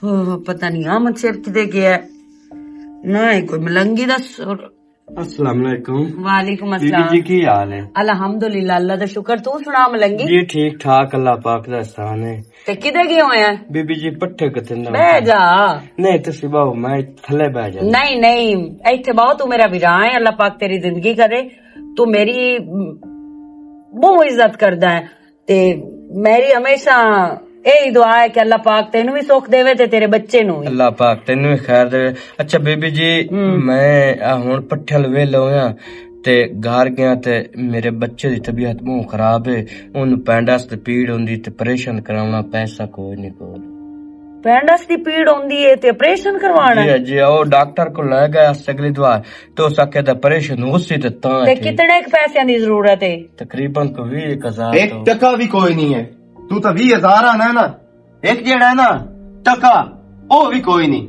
पता नहीं हम शेर किते गया ना है कोई मलंगी दा अस्सलाम वालेकुम। वालेकुम बीबी अस्सलाम। जी की हाल है? अल्हम्दुलिल्लाह अल्लाह दा शुक्र। तू सुना मलंगी? जी ठीक ठाक, अल्लाह पाक दा एहसान है। ते किते गए होए हैं? बीबी जी पट्ठे किथे ना बह जा। नहीं तुसी बाओ, मैं थले बह जा। नहीं नहीं इत्थे बहुत तू मेरा वीरा है। अल्लाह पाक तेरी जिंदगी करे। तू मेरी बहुत इज्जत करदा है ते मेरी हमेशा यही दुआ है कि अल्लाह पाक तेनू भी सुख देवे ते तेरे बच्चे नू भी। अल्लाह पाक तेनू भी खैर दे। अच्छा बीबी जी मैं हुण पट्ठे वेले होया ते घर गया ते मेरे बच्चे दी तबीयत बहुत खराब है। ओनू पैंडस ते पीड़ हुंदी ते ऑपरेशन कराउणा, पैसा कोई नहीं कोल। पैंडस दी पीड़ होंदी है ते ऑपरेशन करवाना है? जी ओ डॉक्टर को ले गया अगली बार तो सके दा ऑपरेशन उसी ते तां ते कितने पैसे दी जरूरत है? तकरीबन तो 20,000। एक टका भी कोई नहीं है। तू तो 20,000 आना है ना, एक जेड़ा है ना टका ओ भी कोई नहीं।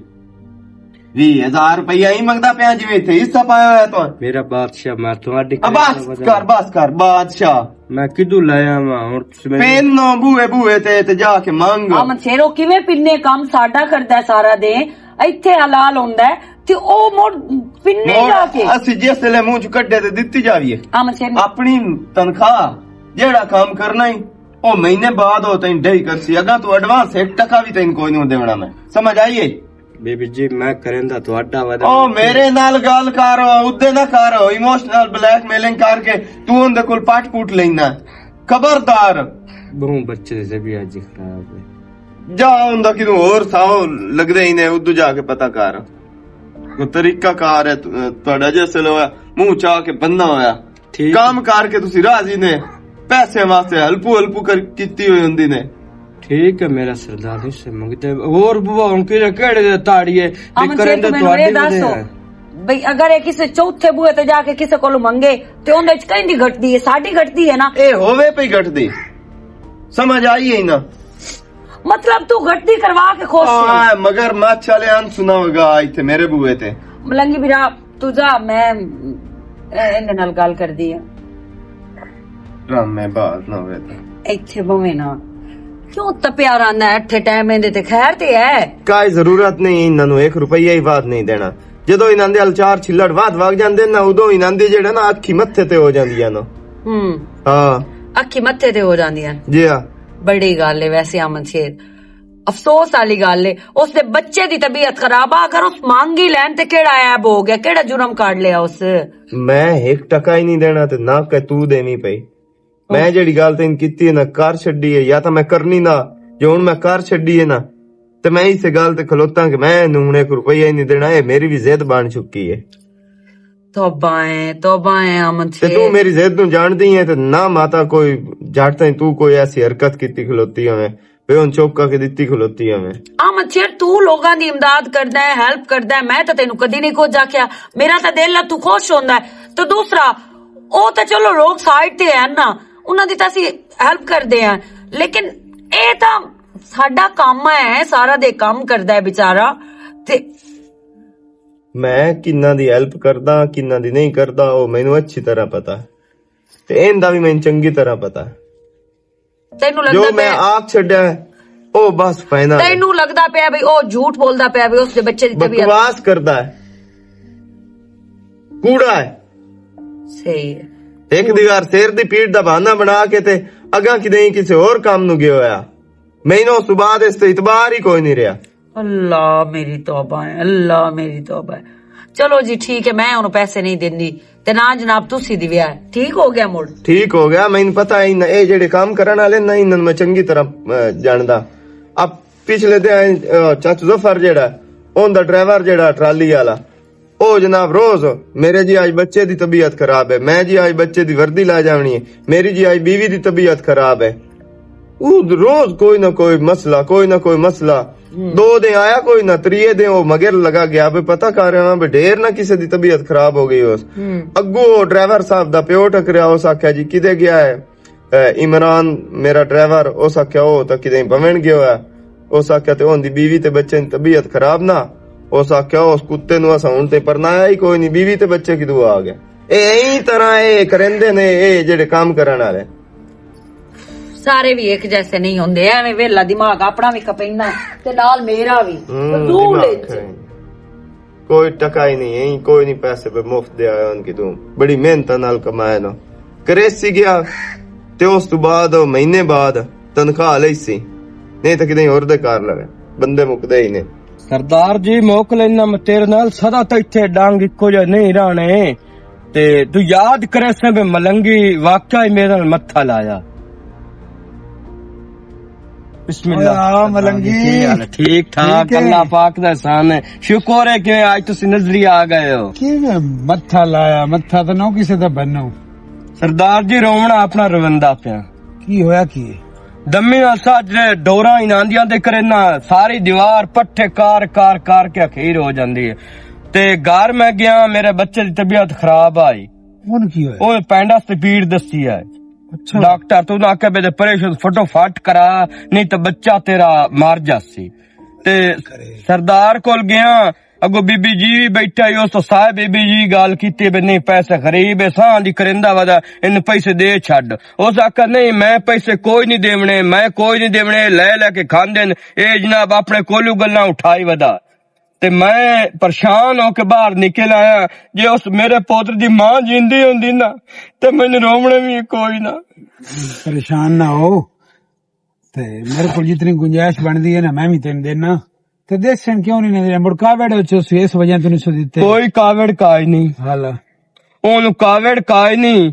20,000 रुपया ही मंगदा पिया जिवें इत्थे हिस्सा पाया होया तो। मेरा बादशाह मैं तुम्हारी बस कर बादशाह। मैं किदू लाया हुण पेनो बूए बूए ते जाके मंग। हम शेरो किवें पिन्ने काम साडा करदा है सारा दे इत्थे हलाल होंदा है ते ओ मोड़ पिन्ने जाके असि जिस वेले मुंह च कड्डे ते दित्ती जावीए। हम शेर अपनी तनख्वाह जेड़ा काम करना ही ओ महीने बाद हो तैन ढई करसी। अगा तू एडवांस एक टका भी तैन कोई नहीं देवना। मैं समझ आईए बीबी जी मैं करेंदा तुहाडा वादा। ओ मेरे नाल गल कर, उदे ना कर इमोशनल ब्लैकमेलिंग करके तू उनदे कोल पाट पूट लेना। खबरदार। बहु बच्चे से भी आज खराब है। जा उनदा किदू और साओ लगदे ही ने उदू जाके पता कर। को तरीका कार है तुहाडा जैसे लोया मुंह चाह के बंदा होया। ठीक काम करके तुसी राजी ने पैसे वास्ते हल्पू हल्पू कर कीती हुई हुंदी ने। ठीक है मेरा सरदार से मंगते और बुआ उनके केड़े ताड़िए हम करेंदा शेर तुहाडी तुम्हें दसो भाई अगर ये किसी चौथे बुए ते जाके किसी कोल मंगे ते उंदे च कहिंदी घटदी है, साडी घटदी है ना। ए होवे पे घटदी। समझ आई है ना? मतलब तू घटदी करवा के खुश है। मगर मत चले अन सुनावेगा इथे मेरे बुए ते। मलंगी बिरा तू जा, मैं इनदे नाल गल करदी है। ड्रामे बात ना होवे ते ਇੱਥੇ ਬਵੇਂ ਨਾ क्यों तपिया रहना है अठे टाइम ਇਹਦੇ ਤੇ ਖੈਰ ਤੇ ਹੈ। ਕਾਈ ਜ਼ਰੂਰਤ ਨਹੀਂ ਇਹਨਾਂ ਨੂੰ 1 ਰੁਪਈਆ ਹੀ ਬਾਤ ਨਹੀਂ ਦੇਣਾ। ਜਦੋਂ ਇਹਨਾਂ ਦੇ ਅਲਚਾਰ ਛਿੱਲੜ ਬਾਤ ਵਗ ਜਾਂਦੇ ਨਾ ਉਦੋਂ ਇਹਨਾਂ ਦੇ ਜਿਹੜਾ ਨਾ ਅੱਖੀ ਮੱਥੇ ਤੇ ਹੋ ਜਾਂਦੀਆਂ ਨਾ। ਹਾਂ ਅੱਖੀ ਮੱਥੇ ਤੇ ਹੋ ਜਾਂਦੀਆਂ। ਜੀ ਹਾਂ ਬੜੀ ਗੱਲ ਹੈ ਵੈਸੇ ਅਮਨ ਸ਼ੇਰ, ਅਫਸੋਸ ਵਾਲੀ ਗੱਲ ਹੈ। ਉਸਦੇ ਬੱਚੇ ਦੀ ਤਬੀਅਤ ਖਰਾਬ ਆ, ਅਗਰ ਉਸ ਮੰਗੀ ਲੈਣ ਤੇ ਕਿਹੜਾ ਐਬ ਹੋ ਗਿਆ, ਕਿਹੜਾ ਜੁਰਮ ਕੱਢ ਲਿਆ ਉਸ। ਮੈਂ 1 ਟਕਾ ਹੀ ਨਹੀਂ ਦੇਣਾ ਤੇ ਨਾ ਕਿ ਤੂੰ ਦੇਵੀਂ ਪਈ। ਮੈਂ ਜਿਹੜੀ ਗੱਲ ਤੈਨੂੰ ਕੀਤੀ ਹੈ ਨਾ ਕਰ ਛੱਡੀ ਹੈ, ਜਾਂ ਤਾਂ ਮੈਂ ਕਰਨੀ ਨਾ ਜੇ ਹੁਣ ਮੈਂ ਕਰ ਛੱਡੀ ਹੈ ਨਾ ਤੇ ਮੈਂ ਇਸੇ ਗੱਲ ਤੇ ਖਲੋਤਾ ਕਿ ਮੈਂ ਇਹਨੂੰ ਹੁਣ 1 ਰੁਪਈਆ ਹੀ ਨਹੀਂ ਦੇਣਾ। ਇਹ ਮੇਰੀ ਵੀ ਜ਼ਿੱਦ ਬਣ ਚੁੱਕੀ ਹੈ। ਤੋਬਾ ਹੈ ਅਮਨ ਤੇ ਸ਼ੇਰ। ਤੂੰ ਮੇਰੀ ਜ਼ਿੱਦ ਨੂੰ ਜਾਣਦੀ ਹੈ ਤੇ ਨਾ ਮਾਤਾ ਕੋਈ ਜੱਟ ਤਾਂ ਤੂੰ ਕੋਈ ਐਸੀ ਹਰਕਤ ਕੀਤੀ ਖਲੋਤੀ ਹੋਵੇਂ ਵੇ ਹੁਣ ਚੁੱਕ ਕੇ ਦਿੱਤੀ ਖਲੋਤੀ ਹੋਵੇਂ। ਅਮਨ ਸ਼ੇਰ ਤੂੰ ਲੋਕਾਂ ਦੀ ਇਮਦਾਦ ਕਰਦਾ ਹੈ, ਹੈਲਪ ਕਰਦਾ ਹੈ, ਮੈਂ ਤਾਂ ਤੈਨੂੰ ਕਦੀ ਨਹੀਂ ਕੁਝ ਆਖਿਆ। ਮੇਰਾ ਤਾਂ ਦਿਲ ਆ ਤੂੰ ਖੁਸ਼ ਹੁੰਦਾ ਹੈ। ਤੇ ਦੂਸਰਾ ਉਹ ਤਾਂ ਚਲੋ ਲੋਕ ਸਾਈਡ ਤੇ ਹੈ ਨਾ, ਉਹਨਾਂ ਦੀ ਤਾਂ ਅਸੀਂ ਹੈਲਪ ਕਰਦੇ ਆ, ਲੇਕਿਨ ਇਹ ਤਾਂ ਸਾਡਾ ਕੰਮ ਹੈ, ਸਾਰਾ ਦੇ ਕੰਮ ਕਰਦਾ ਹੈ ਵਿਚਾਰਾ। ਤੇ ਮੈਂ ਕਿੰਨਾ ਦੀ ਹੈਲਪ ਕਰਦਾ ਕਿੰਨਾ ਦੀ ਨਹੀਂ ਕਰਦਾ ਉਹ ਮੈਨੂੰ ਅੱਛੀ ਤਰ੍ਹਾਂ ਪਤਾ ਤੇ ਇਹਦਾ ਵੀ ਮੈਨੂੰ ਚੰਗੀ ਤਰ੍ਹਾਂ ਪਤਾ। ਤੈਨੂੰ ਜੋ ਲੱਗਦਾ ਮੈਂ ਪਿਆ ਆਪ ਛੱਡਿਆ ਉਹ ਬਸ ਫਾਇਦਾ। ਤੈਨੂੰ ਲੱਗਦਾ ਪਿਆ ਬਈ ਉਹ ਝੂਠ ਬੋਲਦਾ ਪਿਆ ਵੀ ਉਸਦੇ ਬੱਚੇ ਦੀ ਤਬੀਅਤ ਬਕਵਾਸ ਕਰਦਾ ਹੈ, ਕੂੜਾ ਹੈ। ਸਹੀ ਹੈ। ਇੱਕ ਦੀਵਾਰ ਸਿਰ ਦੀ ਪੀੜ ਦਾ ਬਹਾਨਾ ਬਣਾ ਕੇ ਤੇ ਅਗਾਂ ਕਿਤੇ ਕਿਸੇ ਹੋਰ ਕੰਮ ਨੂੰ ਗਿਆ ਹੋਇਆ। ਮੈਨੂੰ ਉਸ ਤੋਂ ਬਾਅਦ ਇਸ ਤੇ ਇਤਬਾਰ ਹੀ ਕੋਈ ਨਹੀਂ ਰਿਹਾ। ਅੱਲਾ ਮੇਰੀ ਤੌਬਾ ਹੈ, ਅੱਲਾ ਮੇਰੀ ਤੌਬਾ ਹੈ। ਚਲੋ ਜੀ ਠੀਕ ਹੈ, ਮੈਂ ਉਹਨੂੰ ਪੈਸੇ ਨਹੀਂ ਦਿੰਦੀ ਤੇ ਨਾ ਜਨਾਬ ਤੁਸੀਂ ਦੀ ਵਿਆਹ ਠੀਕ ਹੋ ਗਿਆ ਮੁੜ। ਠੀਕ ਹੋ ਗਿਆ, ਮੈਨੂੰ ਪਤਾ ਹੈ ਇਹ ਜਿਹੜੇ ਕੰਮ ਕਰਨ ਵਾਲੇ ਨਾ ਇਹਨਾਂ ਨੂੰ ਮੈਂ ਚੰਗੀ ਤਰ੍ਹਾਂ ਜਾਣਦਾ। ਆ ਪਿਛਲੇ ਦਿਨ ਚਾਚੂ ਜ਼ਫਰ ਜਿਹੜਾ ਉਹਦਾ ਡਰਾਈਵਰ ਜਿਹੜਾ ਟਰਾਲੀ ਵਾਲਾ ਉਹ ਜਨਾਬ ਰੋਜ਼ ਮੇਰੇ ਜੀ ਅੱਜ ਬੱਚੇ ਦੀ ਤਬੀਅਤ ਖਰਾਬ ਹੈ, ਮੈਂ ਜੀ ਅੱਜ ਬੱਚੇ ਦੀ ਵਰਦੀ ਲਾ ਜਾਵਣੀ ਹੈ, ਮੇਰੀ ਜੀ ਅੱਜ ਬੀਵੀ ਦੀ ਤਬੀਅਤ ਖਰਾਬ ਹੈ। ਉਹ ਰੋਜ਼ ਕੋਈ ਨਾ ਕੋਈ ਮਸਲਾ 2 दिन आया कोई ना, 3 दिन वो मगर लगा गया भी पता कर रहा भी ढेर ना किसी दी तबीयत खराब हो गई। उस अगू ड्राइवर साहब दा प्यो टकरिया, उस आख्या जी किदे गया है इमरान मेरा ड्राइवर। उस आख्या ओ तो किदे भवन गया है। उस आख्या ते ओंदी बीवी ते बच्चे दी तबीयत खराब ना। उस आख्या उस कुत्ते नु असा हुण ते परनाया ही कोई नहीं, बीवी ते बच्चे किदू आ गए। ए तरह ए करेंदे ने ए जेड़े काम करन वाले। ਸਾਰੇ ਵੀ ਇੱਕ ਜੈਸੇ ਨਹੀਂ ਹੁੰਦੇ, ਐਵੇਂ ਵੇਲਾ ਦਿਮਾਗ ਆਪਣਾ ਵੀ ਖਪੈਂਦਾ ਤੇ ਨਾਲ ਮੇਰਾ ਵੀ ਫਜ਼ੂਲ दिमाग ਵਿੱਚ। है। कोई टका ही नहीं है, कोई नहीं पैसे पे मुफ्त दे आया उनकी तू बड़ी मेहनत नाल कमाया ना करेसी गया ते उस तो बाद महीने बाद तनख्वाह ਲਈ ਸੀ ਨਹੀਂ ਤਾਂ ਕਿਤੇ ਹੋਰ ਦੇ ਕਰ ਲਵੇ ਬੰਦੇ ਮੁੱਕਦੇ ਹੀ ਨੇ। ਸਰਦਾਰ ਜੀ ਮੌਕ ਲੈਣਾ ਮੈਂ ਤੇਰੇ ਨਾਲ ਸਦਾ ਤਾਂ ਇੱਥੇ ਡਾਂਗ ਇੱਕੋ ਜਿਹਾ ਨਹੀਂ ਰਹਿਣੇ ਤੇ ਤੂੰ ਯਾਦ ਕਰੇ ਸੇ ਵੀ ਮਲੰਗੀ ਵਾਕਿਆ ਹੀ ਮੇਰੇ ਨਾਲ ਮੱਥਾ ਲਾਇਆ। ਬਿਸਮਿਲ੍ਲਾ। ਆ ਮਲੰਗੀ ਕੀ ਹਾਲ ਹੈ? ਠੀਕ ਠਾਕ, ਠੀਕ ਹੈ। ਅੱਲਾਹ ਪਾਕ ਦਾ ਇਹਸਾਨ ਹੈ, ਸ਼ੁਕਰ ਹੈ ਕਿ ਅੱਜ ਤੁਸੀਂ ਨਜ਼ਰੀ ਆ ਗਏ ਹੋ। ਕਿਵੇਂ ਮੱਥਾ ਲਾਇਆ? ਮੱਥਾ ਤਾਂ ਨਾ ਕਿਸੇ ਦਾ ਬੰਨੋ। ਸਰਦਾਰ ਜੀ ਰੋਵਣਾ ਆਪਣਾ ਰਵੰਦਾ ਪਿਆ ਕੀ ਹੋਇਆ? ਕੀ ਦਮੀ ਜਿਹੜੇ ਡੋਰਾਂ ਇਨਾਂਦੀਆਂ ਦੇ ਕਰੇ ਨਾ ਸਾਰੀ ਦੀਵਾਰ ਪੱਠੇ ਕਾਰ ਕਾਰ ਕਾਰ ਕੇ ਅਖੀਰ ਹੋ ਜਾਂਦੀ ਹੈ ਤੇ ਘਰ ਮੈਂ ਗਿਆ, ਮੇਰੇ ਬੱਚੇ ਦੀ ਤਬੀਅਤ ਖਰਾਬ ਆਈ, ਹੁਣ ਕੀ ਹੋਇਆ? ਉਹ ਪੈਂਡਾ ਤੇ ਪੀੜ ਦੱਸੀ ਹੈ। ਅੱਛਾ ਡਾਕਟਰ ਤੂੰ ਨਾ ਕਹੇ ਬੇ ਪਰੇਸ਼ਾਨ ਫਟੋਫਟ ਕਰਾ ਨਹੀਂ ਤਾਂ ਬੱਚਾ ਤੇਰਾ ਮਰ ਜਾਸੀ। ਤੇ ਸਰਦਾਰ ਕੋਲ ਗਿਆ, ਅਗੋ ਬੀਬੀ ਜੀ ਵੀ ਬੈਠਾ ਹੀ, ਉਸ ਤੋਂ ਸਾਹਿਬ ਬੀਬੀ ਜੀ ਗੱਲ ਕੀਤੀ ਵੀ ਨਹੀਂ ਪੈਸੇ ਗਰੀਬ ਹੈ, ਸਾਂ ਦੀ ਕਰਿੰਦਾ ਵਦਾ ਇਹਨੂੰ ਪੈਸੇ ਦੇ ਛੱਡ। ਉਸ ਆਖਿਆ ਨਹੀਂ ਮੈਂ ਪੈਸੇ ਕੋਈ ਨਹੀਂ ਦੇਵਣੇ, ਮੈਂ ਕੋਈ ਨਹੀਂ ਦੇਵਣੇ, ਲੈ ਲੈ ਕੇ ਖਾਂਦੇ ਨੇ ਇਹ ਜਨਾਬ ਆਪਣੇ ਕੋਲੋਂ ਗੱਲਾਂ ਉਠਾਈ ਵਦਾ। ਤੇ ਮੈਂ ਪਰੇਸ਼ਾਨ ਹੋ ਕੇ ਬਾਹਰ ਨਿਕਲ ਆਇਆ। ਜੇ ਉਸ ਮੇਰੇ ਪੋਤਰ ਦੀ ਮਾਂ ਜਿੰਦੀ ਹੁੰਦੀ ਨਾ ਤੇ ਮੈਨੂੰ ਰੋਵਣੇ ਵੀ ਕੋਈ ਨਾ। ਪਰੇਸ਼ਾਨ ਨਾ ਹੋ ਤੇ ਮੇਰੇ ਕੋਲ ਜਿਤਨੀ ਗੁੰਜਾਇਸ਼ ਬਣਦੀ ਹੈ ਨਾ ਮੈਂ ਵੀ ਤੈਨੂੰ ਦੇਣਾ ਤੇ ਦੇਖਣ ਕਿਉਂ ਨਹੀਂ ਦੇ ਮੁੜਕਾ ਬੈਠੋ ਚ ਇਸ ਵਜ੍ਹਾ ਤੈਨੂੰ ਸੋ ਦਿੱਤੇ। ਕੋਈ ਕਾਵੜ ਕਾਇ ਨਹੀਂ, ਹਾਲ ਉਹਨੂੰ ਕਾਵੜ ਕਾਇ ਨਹੀਂ,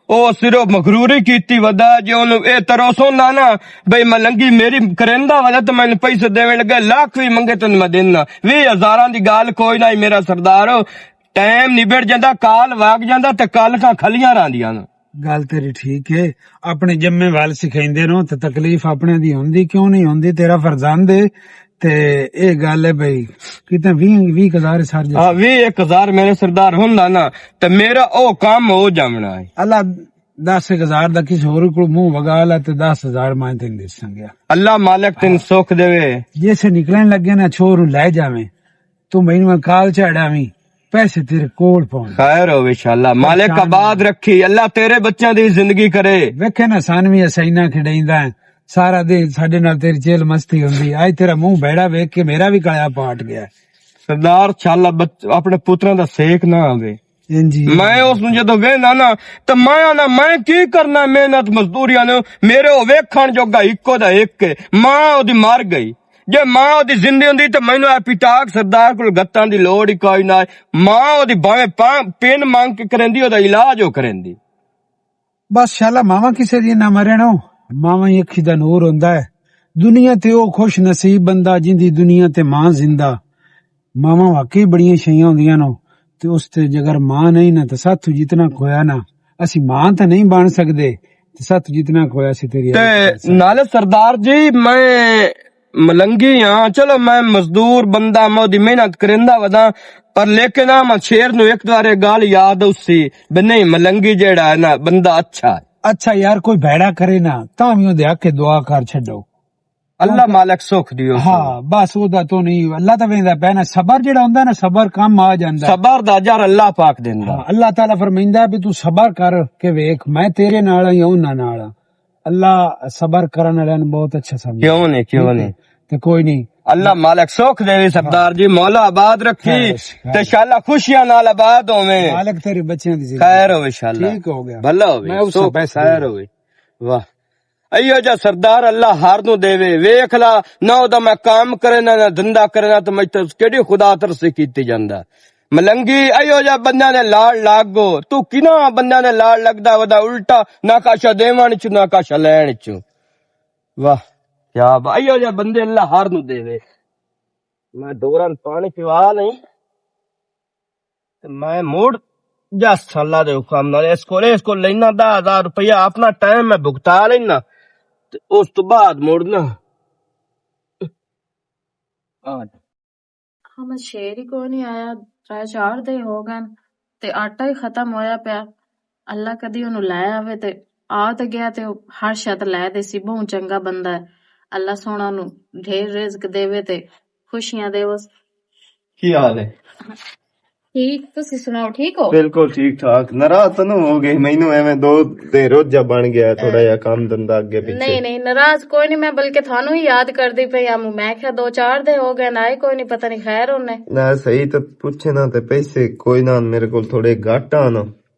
ਉਹ ਸਿਰਫ ਮਗਰੂਰੀ ਕੀਤੀ ਵਦਾ। ਜੇ ਉਹਨੂੰ ਇਹ ਤਰੋਸ ਹੁੰਦਾ ਨਾ ਬਈ ਮਲੰਗੀ ਮੇਰੀ ਕਰਿੰਦਾ ਵਦਾ ਤੇ ਮੈਨੂੰ ਪੈਸੇ ਦੇਣ ਲੱਗਾ, ਲੱਖ ਵੀ ਮੰਗੇ ਤੈਨੂੰ ਮੈਂ ਦੇਣਾ, 20,000 ਦੀ ਗੱਲ ਕੋਈ ਨਾ ਮੇਰਾ ਸਰਦਾਰ। ਟਾਈਮ ਨਿਬੜ ਜਾਂਦਾ, ਕਾਲ ਵਾਗ ਜਾਂਦਾ ਤੇ ਕੱਲ ਕਾ ਖਲੀਆਂ ਰਾਂਦੀਆਂ ਨੇ। ਗੱਲ ਤੇਰੀ ਠੀਕ ਹੈ, ਆਪਣੇ ਜੰਮੇ ਵਾਲ ਸਿਖਾਉਂਦੇ ਰਹੋ ਤੇ ਤਕਲੀਫ ਆਪਣੇ ਦੀ ਹੁੰਦੀ ਕਿਉਂ ਨਹੀਂ ਹੁੰਦੀ? ਤੇਰਾ ਫਰਜ਼ੰਦ ਹੈ ਤੇ ਇਹ ਗੱਲ ਹੈ ਬਈ ਕਿਤੇ 20,000 ਸਰ ਜਾ। ਹਾਂ 21,000 ਮੇਰੇ ਸਰਦਾਰ ਹੁੰਦਾ ਨਾ ਤੇ ਮੇਰਾ ਉਹ ਕੰਮ ਹੋ ਜਾਵਣਾ ਹੈ। ਅੱਲਾ 10,000 ਦਾ ਕਿਸੇ ਹੋਰ ਕੋਲ ਮੂੰਹ ਵਗਾ ਲਾ ਤੇ 10,000 ਮੈਂ ਤੈਨੂੰ ਦੇ ਸੰਗਿਆ। ਅੱਲਾ ਮਾਲਕ ਤੈਨੂੰ ਸੁੱਖ ਦੇਵੇ। ਜੈਸੇ ਨਿਕਲਣ ਲੱਗੇ ਨਾ ਛੋਰੂ ਲੈ ਜਾਵੇਂ ਤੂੰ ਮੈਨੂੰ ਮੈਂ ਕਾਲ ਚੜਾਵੀਂ ਪੈਸੇ ਤੇਰੇ ਕੋਲ ਪਾਉਣ। ਖੈਰ ਹੋਵੇ ਇੰਸ਼ਾਅੱਲਾ, ਮਾਲਕ ਆਬਾਦ ਰੱਖੀ, ਅੱਲਾ ਤੇਰੇ ਬੱਚਿਆਂ ਦੀ ਜ਼ਿੰਦਗੀ ਕਰੇ। ਵੇਖੇ ਨਾ ਸਾਨਵੀਂ ਸੈਨਾ ਖਿਡਾਈਂਦਾ ਸਾਰਾ ਦਿਨ ਸਾਡੇ ਨਾਲ ਤੇਰੀ ਚੇਲ ਮਸਤੀ ਹੁੰਦੀ, ਅੱਜ ਤੇਰਾ ਮੂੰਹ ਬੈੜਾ ਵੇਖ ਕੇ ਮੇਰਾ ਵੀ ਕਾਇਆ ਪਾਟ ਗਿਆ। ਸਰਦਾਰ ਇੰਸ਼ਾਅੱਲਾ ਆਪਣੇ ਪੁੱਤਰਾਂ ਦਾ ਸੇਕ ਨਾ ਆਵੇ। ਇੰਜੀ ਮੈਂ ਉਸ ਨੂੰ ਜਦੋਂ ਵੇਖਦਾ ਨਾ ਤਾਂ ਮੈਂ ਕੀ ਕਰਨਾ ਮਿਹਨਤ ਮਜ਼ਦੂਰੀਆਂ ਨੂੰ, ਮੇਰੇ ਉਹ ਵੇਖਣ ਜੋਗਾ ਇੱਕੋ ਦਾ ਇੱਕ ਮਾਂ ਉਹਦੀ ਮਰ ਗਈ। ਜੇ ਮਾਂ ਉਹਦੀ ਜ਼ਿੰਦੀ ਹੁੰਦੀ ਤਾਂ ਮੈਨੂੰ ਇਹ ਪਿਟਾਕ ਸਰਦਾਰ ਕੋਲ ਗੱਤਾਂ ਦੀ ਲੋੜ ਹੀ ਕੋਈ ਨਾ। ਮਾਂ ਉਹਦੀ ਭਾਵੇਂ ਪਿੰਨ ਮੰਗ ਕੇ ਕਰੇਂਦੀ, ਉਹਦਾ ਇਲਾਜ ਉਹ ਕਰੇਂਦੀ। ਬਸ ਸ਼ਾਲਾ ਮਾਵਾ ਕਿਸੇ ਦੀ ਨਾ ਮਰਣੋ, ਮਾਵਾ ਹੀ ਅੱਖੀ ਦਾ ਨੂਰ ਹੁੰਦਾ ਹੈ। ਦੁਨੀਆ ਤੇ ਉਹ ਖੁਸ਼ ਨਸੀਬ ਬੰਦਾ ਜਿੰਦੀ ਦੁਨੀਆ ਤੇ ਮਾਂ ਜ਼ਿੰਦਾ। ਮਾਵਾ ਵਾਕਈ ਬੜੀਆਂ ਸ਼ਈਆਂ ਹੁੰਦੀਆਂ ਨੇ ਤੇ ਉਸ ਤੇ ਜੇਕਰ ਮਾਂ ਨਹੀਂ ਨਾ ਤਾਂ ਸਾਥੋਂ ਜਿਤਨਾ ਖੋਇਆ ਨਾ ਅਸੀਂ ਮਾਂ ਤਾਂ ਨਹੀਂ ਬਣ ਸਕਦੇ ਤੇ ਸਾਥੋਂ ਜਿਤਨਾ ਖੋਇਆ ਸੀ ਤੇਰੀ। ਤੇ ਨਾਲੇ ਸਰਦਾਰ ਜੀ ਮੈਂ ਮਲੰਗੀ ਹਾਂ, ਚਲੋ ਮੈਂ ਮਜ਼ਦੂਰ ਬੰਦਾ, ਮੈਂ ਉਹਦੀ ਮਿਹਨਤ ਕਰਿੰਦਾ ਵਦਾ, ਪਰ ਲੇਕਿਨ ਆ ਮੈਂ ਸ਼ੇਰ ਨੂੰ ਇੱਕ ਵਾਰ ਗੱਲ ਯਾਦ ਉਸੀ ਵੀ ਨਹੀਂ ਮਲੰਗੀ ਜਿਹੜਾ ਹੈ ਨਾ ਬੰਦਾ ਅੱਛਾ। ਅੱਛਾ ਯਾਰ ਕੋਈ ਭੈੜਾ ਕਰੇ ਨਾ ਤਾਂ ਵੀ ਉਹਦੇ ਆਕੇ ਦੁਆ ਕਰ ਛੱਡੋ, ਅੱਲਾ ਮਾਲਕ ਸੁੱਖ ਦਿਓ। ਹਾਂ ਬਸ ਉਹਦਾ ਤੋਂ ਨਹੀਂ, ਅੱਲਾ ਤਾਂ ਵੇਂਦਾ ਪੈਣਾ ਸਬਰ ਜਿਹੜਾ ਹੁੰਦਾ ਨਾ ਸਬਰ ਕੰਮ ਆ ਜਾਂਦਾ। ਸਬਰ ਦਾ ਅਜਰ ਅੱਲਾ ਪਾਕ ਦਿੰਦਾ। ਹਾਂ ਅੱਲਾਹ ਤਾਲਾ ਫਰਮਾਇੰਦਾ ਵੀ ਤੂੰ ਸਬਰ ਕਰ ਕੇ ਵੇਖ ਮੈਂ ਤੇਰੇ ਨਾਲ ਆ ਜਾਂ ਉਹਨਾਂ ਨਾਲ ਆ। ਅੱਲਾਹ ਸਬਰ ਕਰਨ ਵਾਲਿਆਂ ਨੂੰ ਬਹੁਤ ਅੱਛਾ ਸਮਝਦਾ। ਕਿਉਂ ਨਹੀਂ ਤੇ ਕੋਈ ਨਹੀਂ ਅੱਲਾ ਮਾਲਕ ਸੁੱਖ ਦੇਵੇ ਸਰਦਾਰ ਜੀ, ਮੌਲਾ ਆਬਾਦ ਰੱਖੀ ਤੇ ਇੰਸ਼ਾਅੱਲਾ ਖੁਸ਼ੀਆਂ ਨਾਲ ਆਬਾਦ ਹੋਵੇ। ਮਾਲਕ ਤੇਰੇ ਬੱਚਿਆਂ ਦੀ ਖੈਰ ਹੋਵੇ ਇੰਸ਼ਾਅੱਲਾ, ਠੀਕ ਹੋ ਗਿਆ ਭਲਾ ਹੋਵੇ, ਮੈਂ ਉਸ ਸੁੱਖ ਪੈਸੇ ਖੈਰ ਹੋਵੇ। ਵਾਹ ਅਈਓ ਜਾ ਸਰਦਾਰ ਅੱਲਾ ਹਰ ਨੂੰ ਦੇਵੇ। ਵੇਖ ਲਾ ਨਾ ਉਹਦਾ ਮੈਂ ਕੰਮ ਕਰੇ ਨਾ ਧੰਦਾ ਕਰੇ ਨਾ ਤਾਂ ਮੈਂ ਕਿਹੜੀ ਖੁਦਾ ਤਰਸੇ ਕੀਤੀ ਜਾਂਦਾ। ਮਲੰਗੀ ਅਈਓ ਜਾ ਬੰਦਿਆਂ ਦੇ ਲਾੜ ਲੱਗੋ, ਤੂੰ ਕਿਨਾਂ ਬੰਦਿਆਂ ਦੇ ਲਾੜ ਲੱਗਦਾ ਉਹਦਾ ਉਲਟਾ ਨਾ ਕਾਸ਼ਾ ਦੇਵਣ ਚ ਨਾ ਕਾਸ਼ਾ ਲੈਣ ਚ। ਵਾਹ ਕਿਆ ਅਈਓ ਜਾ ਬੰਦੇ ਅੱਲਾ ਹਰ ਨੂੰ ਦੇਵੇ। ਮੈਂ ਦੋਰਾਂ ਪਾਣੀ ਪਿਵਾ ਨਹੀਂ ਤੇ ਮੈਂ ਮੋੜ ਜਾ ਸਾਲਾ ਦੇ ਹੁਕਮ ਨਾਲ ਇਸ ਕੋਲ ਲੈਣਾ 10,000 रुपया अपना टाइम मैं भुगता लेना ਤੇ ਉਸ ਤੋਂ ਬਾਅਦ ਮੁੜਨਾ। ਹਮ ਸ਼ੇਰ ਹੀ ਕੋਈ ਨਹੀਂ ਆਇਆ, 4 ਦੇ ਹੋ ਗਏ ਤੇ ਆਟਾ ਹੀ ਖਤਮ ਹੋਇਆ ਪਿਆ। ਅੱਲਾ ਕਦੀ ਉਹਨੂੰ ਲੈ ਆਵੇ ਤੇ ਆ ਤੇ ਗਿਆ ਤੇ ਹਰ ਸ਼ਤ ਲੈ ਦੇ ਸੀ। ਬਹੁਤ ਚੰਗਾ ਬੰਦਾ ਹੈ, ਅੱਲਾ ਸੋਹਣਾ ਨੂੰ ਢੇਰ ਰਿਜ਼ਕ ਦੇਵੇ ਤੇ ਖੁਸ਼ੀਆਂ ਦੇਵੇ। ਕੀ ਹਾਲ ਹੈ? ਠੀਕ, ਤੁਸੀਂ ਸੁਣਾਓ, ਠੀਕ ਹੋ? ਬਿਲਕੁਲ ਠੀਕ ਠਾਕ। ਨਾਰਾਜ਼ ਤਾਂ ਹੋ ਗਏ? ਮੈਨੂੰ ਐਵੇਂ ਦੋ ਦੇ ਰੋਜਾ ਬਣ ਗਿਆ ਥੋੜਾ ਜਿਹਾ ਕੰਮ ਧੰਦਾ ਅੱਗੇ ਪਿੱਛੇ। ਨਹੀਂ ਨਹੀਂ, ਨਾਰਾਜ਼ ਕੋਈ ਨਹੀਂ, ਮੈਂ ਬਲਕਿ ਤੁਹਾਨੂੰ ਹੀ ਯਾਦ ਕਰਦੀ ਪਈ ਆ। ਮੈਂ ਕਿਹਾ 2-4 ਦੇ ਹੋ ਗਏ ਨਾ, ਆਏ ਕੋਈ ਨਹੀਂ, ਪਤਾ ਨਹੀਂ ਖੈਰ ਉਹਨੇ। ਨਾ ਸਹੀ ਤਾਂ ਪੁੱਛੇ ਨਾ ਤੇ ਪੈਸੇ ਕੋਈ ਨਾ ਮੇਰੇ ਕੋਲ ਥੋੜੇ ਘੱਟ ਆਣ।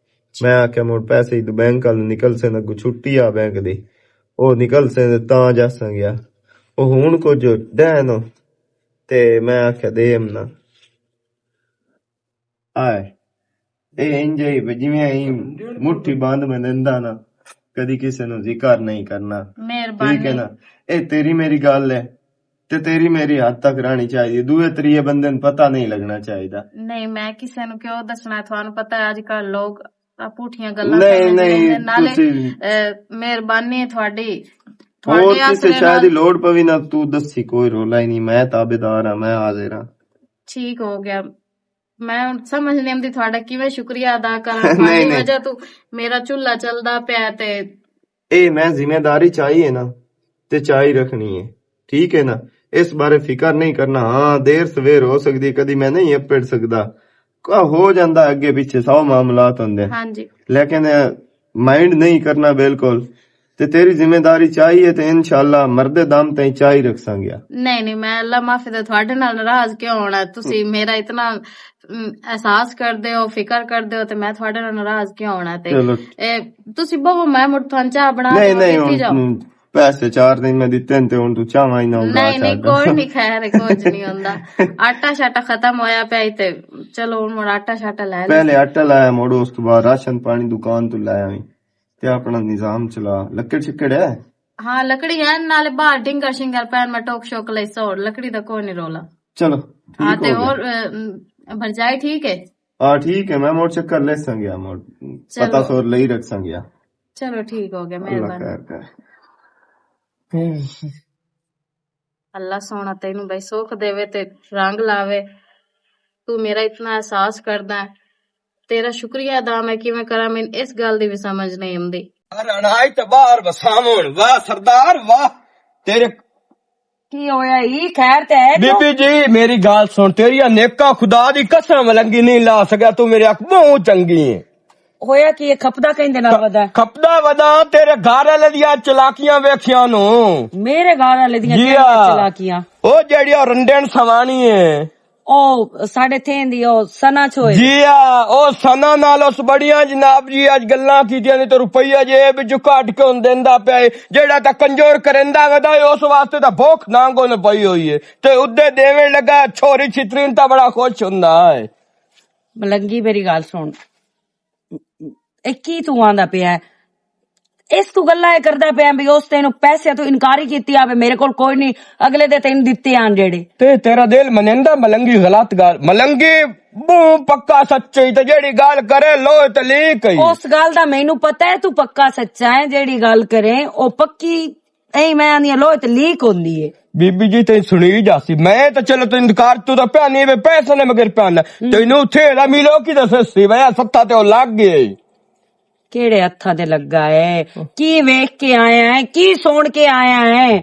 ਮੈਂ ਆਖਿਆ ਮੁੜ ਪੈਸੇ ਬੈਂਕ ਵੱਲ ਨਿਕਲ ਸੇ ਨਾ ਕੋ ਛੁੱਟੀ ਆ ਬੈਂਕ ਦੀ, ਉਹ ਨਿਕਲ ਸੇ ਤਾਂ ਜਾਸਾਂ ਗਿਆ। ਉਹ ਹੁਣ ਕੁਝ ਡੈਨ ਤੇ ਮੈਂ ਆਖਿਆ ਦੇ ਨਾ ਆਏ ਇਹ ਇੰਜੇ ਜਿਵੇਂ ਐਂ ਮੁੱਠੀ ਬੰਦ ਮੈਂ ਦਿੰਦਾ ਨਾ, ਕਦੀ ਕਿਸੇ ਨੂੰ ਜ਼ਿਕਰ ਨਹੀਂ ਕਰਨਾ, ਠੀਕ ਹੈ ਮਿਹਰਬਾਨੀ। ਨਾ। ਇਹ ਤੇਰੀ ਮੇਰੀ ਗੱਲ ਹੈ ਤੇ ਤੇਰੀ ਮੇਰੀ ਹੱਦ ਤੱਕ ਰਹਿਣੀ ਚਾਹੀਦੀ, ਦੂਏ ਤਰੀਏ ਬੰਦੇ ਨੂੰ ਪਤਾ ਨਹੀਂ ਲੱਗਣਾ ਚਾਹੀਦਾ। ਨਹੀਂ, ਮੈਂ ਕਿਸੇ ਨੂੰ ਕਿਉਂ ਦੱਸਣਾ? ਤੁਹਾਨੂੰ ਪਤਾ ਹੈ ਅੱਜ ਕੱਲ ਲੋਕ ਪੁੱਠੀਆਂ ਗੱਲਾਂ ਨਹੀਂ ਸਮਝਦੇ ਨਹੀਂ ਨੇ। ਨਾਲੇ ਤੁਸੀਂ ਮਿਹਰਬਾਨੀ ਹੈ ਤੁਹਾਡੀ। ਹੋਰ ਤੁਹਾਡੇ ਕਿਸੇ ਆਸਰੇ ਸ਼ਾਇਦ ਨਾਲ ਦੀ ਲੋੜ ਪਵੇ ਨਾ, ਤੂੰ ਦੱਸੀ, ਕੋਈ ਰੋਲਾ ਹੀ ਨਹੀਂ, ਮੈਂ ਤਾਬੇਦਾਰ ਹਾਂ, ਮੈਂ ਹਾਜ਼ਰ ਹਾਂ। ਠੀਕ ਹੋ ਗਿਆ। ਮੈਂ ਹੁਣ ਸਮਝ ਨਹੀਂ ਆਉਂਦੀ ਤੁਹਾਡਾ ਕਿਵੇਂ ਸ਼ੁਕਰੀਆ ਅਦਾ ਕਰਾਂ। ਨਹੀਂ, ਤੁਹਾਡੀ ਨਹੀਂ। ਵਜ੍ਹਾ ਤੋਂ ਮੇਰਾ ਚੁੱਲ੍ਹਾ ਚੱਲਦਾ ਪਿਆ ਤੇ ਇਹ ਮੈਂ ਜ਼ਿੰਮੇਦਾਰੀ ਚਾਹੀਏ ਨਾ ਤੇ ਚਾਹੀ ਰੱਖਣੀ ਹੈ, ਠੀਕ ਹੈ ਨਾ। ਇਸ ਬਾਰੇ ਫਿਕਰ ਨਹੀਂ ਕਰਨਾ। ਹਾਂ ਦੇਰ ਸਵੇਰ ਹੋ ਸਕਦੀ, ਕਦੀ ਮੈਂ ਨਹੀਂ ਅਪੜ ਸਕਦਾ, ਹੋ ਜਾਂਦਾ ਅੱਗੇ ਪਿੱਛੇ 100 ਮਾਮਲਾਤ ਹੁੰਦੇ, ਹਾਂਜੀ। लेकिन माइंड नहीं करना बिल्कुल। ते तेरी जिम्मेदारी चाहिए ते इंशाल्लाह मर्दे दम तई चाही रख संगिया। ਨਹੀਂ ਨਹੀਂ, ਮੈਂ ਅੱਲਾ ਮਾਫੀ ਦੇ ਤੁਹਾਡੇ ਨਾਲ ਨਾਰਾਜ਼ ਕਿਉਂ ਹੋਣਾ? ਤੁਸੀਂ ਮੇਰਾ ਇਤਨਾ ਅਹਿਸਾਸ ਕਰਦੇ ਹੋ, ਫਿਕਰ ਕਰਦੇ ਹੋ, ਤੇ ਮੈਂ ਤੁਹਾਡੇ ਨਾਲ ਨਾਰਾਜ਼ ਕਿਉਂ ਹੋਣਾ? ਤੇ चलो ਤੁਸੀਂ ਬਹੁ ਮੈਂ ਮੁੜ ਤੁਹਾਨੂੰ ਚਾਹ ਬਣਾ नहीं ਕੇ नहीं ਪੀਤੀ ਜਾਓ। हुण पैसे 4 दिन में दिते ते हुण तू चाहवा ही ना ਨਹੀਂ ਨਹੀਂ, ਕੋਈ ਨਹੀਂ, ਖੈਰ ਕੁਝ ਨਹੀਂ ਹੁੰਦਾ। ਆਟਾ ਸ਼ਾਟਾ ਖਤਮ ਹੋਇਆ ਪਿਆ ਤੇ ਚਲੋ ਹੁਣ ਮੁੜ ਆਟਾ ਸ਼ਾਟਾ ਲੈ ਲੈ। पहले आटा लाया मोड़ो, उस तो बाद राशन पानी दुकान तो लाया ही ते अपना निजाम चला। लकड़ छिकड़ है? ਹਾਂ ਲੱਕੜੀ ਹੈ, ਨਾਲੇ ਬਾਹਰ ਡਿੰਗਰ ਸ਼ਿੰਗਰ ਪੈਣ ਮੈਂ ਟੋਕ ਸ਼ੋਕ ਲਈ ਸੌ ਲੱਕੜੀ ਦਾ ਕੋਈ ਨਹੀਂ ਰੋਲਾ। चलो ਹਾਂ ठीक ਤੇ हो गया। ਹੋਰ ਭਰਜਾਈ ठीक है? हाँ ठीक है, मैं मोड़ चक्कर ले संगिया, मोड़ पता चलो। सोर ले ही रख संगिया। चलो ठीक हो गया, अल्लाह मेहरबानी। खैर करे। ਅੱਲਾ ਸੋਹਣਾ ਤੈਨੂੰ ਬਈ ਸੁੱਖ ਦੇਵੇ ਤੇ ਰੰਗ ਲਾਵੇ। ਤੂੰ ਮੇਰਾ ਇਤਨਾ ਅਹਿਸਾਸ ਕਰਦਾ ਹੈ, ਤੇਰਾ ਸ਼ੁਕਰੀਆ ਅਦਾ ਮੈਂ ਕਿਵੇਂ ਕਰਾਂ? ਮੈਨੂੰ ਇਸ ਗੱਲ ਦੀ ਵੀ ਸਮਝ ਨਹੀਂ ਆਉਂਦੀ। ਅਣਾਈ ਤੇ ਬਾਹਰ ਵਸਾਵਣ, ਵਾਹ ਸਰਦਾਰ ਵਾਹ। ਤੇਰੇ ਕੀ ਹੋਇਆ ਹੀ? ਖੈਰ ਤੇ ਹੈ ਕਿਉਂ? ਬੀਬੀ ਜੀ ਮੇਰੀ ਗੱਲ ਸੁਣ, ਤੇਰੀਆਂ ਨੇਕਾਂ ਖੁਦਾ ਦੀ ਕਸਮ ਲੰਗੀ ਨਹੀਂ ਲਾ ਸਕਿਆ, ਤੂੰ ਮੇਰੇ ਅੱਖ ਬਹੁਤ ਚੰਗੀ ਹੈ। ਹੋਇਆ ਕੀ ਇਹ ਖਪਦਾ ਕਹਿੰਦੇ ਨਾਲ ਵਦਾ? ਖਪਦਾ ਵਦਾ ਤੇਰੇ ਘਰ ਵਾਲੇ ਦੀਆਂ ਚਲਾਕੀਆਂ ਵੇਖਿਆ ਨੂੰ। ਮੇਰੇ ਘਰ ਵਾਲੇ ਦੀਆਂ ਜੀ ਕਿਹੜੀਆਂ ਆ। ਚਲਾਕੀਆਂ? ਉਹ ਜਿਹੜੀ ਉਹ ਰੰਡਣ ਸਵਾਣੀ ਹੈ, ਉਹ ਸਾਡੇ ਥੇਂਦੀ ਉਹ ਸਨਾ ਚ ਹੋਏ। ਜੀ ਆ ਉਹ ਸਨਾ ਨਾਲ ਉਸ ਬੜੀਆਂ ਜਨਾਬ ਜੀ ਅੱਜ ਗੱਲਾਂ ਕੀਤੀਆਂ ਨੇ ਤੇ ਰੁਪਈਆ ਜੇਬ ਵਿੱਚੋਂ ਕੱਢ ਕੇ ਹੁਣ ਦਿੰਦਾ ਪਿਆ ਏ। ਜਿਹੜਾ ਤਾਂ ਕੰਜੋਰ ਕਰੰਦਾ ਵਦਾ ਉਸ ਵਾਸਤੇ ਤਾਂ ਭੁੱਖ ਨਾਂਗੋ ਨੇ ਪਈ ਹੋਈ ਏ ਤੇ ਉੱਦੇ ਦੇਵੇਂ ਲੱਗਾ ਛੋਰੀ ਛਿਤਰੀਨ ਤਾਂ ਬੜਾ ਖੁਸ਼ ਹੁੰਦਾ ਏ। ਮਲੰਗੀ ਮੇਰੀ ਗੱਲ ਸੁਣ, ਇਹ ਕੀ ਤੂੰ ਆਂਦਾ ਪਿਆ? ਇਸ ਤੂੰ ਗੱਲਾਂ ਇਹ ਕਰਦਾ ਪਿਆ ਵੀ ਉਸ ਤੈਨੂੰ ਪੈਸੇ ਤੋਂ ਇਨਕਾਰ ਹੀ ਕੀਤੀ ਆਵੇ, ਮੇਰੇ ਕੋਲ ਕੋਈ ਨਹੀਂ, ਅਗਲੇ ਦੇ ਤੈਨੂੰ ਦਿੱਤੇ ਆਣ ਜਿਹੜੇ। ਤੇ ਤੇਰਾ ਦਿਲ ਮੰਨਦਾ ਮਲੰਗੀ ਗਲਤ ਗੱਲ? ਮਲੰਗੀ ਬੂ ਪੱਕਾ ਸੱਚੀ ਤੇ ਜਿਹੜੀ ਗੱਲ ਕਰੇ ਲੋਏ ਤੇ ਲੀਕ ਹੀ। ਉਸ ਗੱਲ ਦਾ ਮੈਨੂੰ ਪਤਾ ਹੈ, ਤੂੰ ਪੱਕਾ ਸੱਚਾ ਹੈ, ਜਿਹੜੀ ਗੱਲ ਕਰੇ ਉਹ ਪੱਕੀ ਐ ਮੈਂ ਆਂਦੀ ਲੋਏ ਤੇ ਲੀਕ ਹੁੰਦੀ ਏ। ਬੀਬੀ ਜੀ ਤੇ ਸੁਣੀ ਜਾਸੀ, ਮੈਂ ਤਾਂ ਚਲੋ ਤੈਨੂੰ ਇਨਕਾਰ ਤੂੰ ਤਾਂ ਪਿਆ ਨਹੀਂ ਵੇ ਪੈਸੇ ਨੇ ਮਗਰ ਪਿਆਨਾ ਤੈਨੂੰ ਉੱਥੇ ਦਾ ਮਿਲੋ ਕੀ ਦੱਸੇ ਸੀ ਵੇ ਸੱਤਾ ਤੇ ਉਹ ਲੱਗ ਗਏ। ਕਿਹੜੇ ਹੱਥਾਂ ਤੇ ਲੱਗਾ ਹੈ? ਕੀ ਵੇਖ ਕੇ ਆਇਆ ਹੈ? ਕੀ ਸੁਣ ਕੇ ਆਇਆ ਹੈ?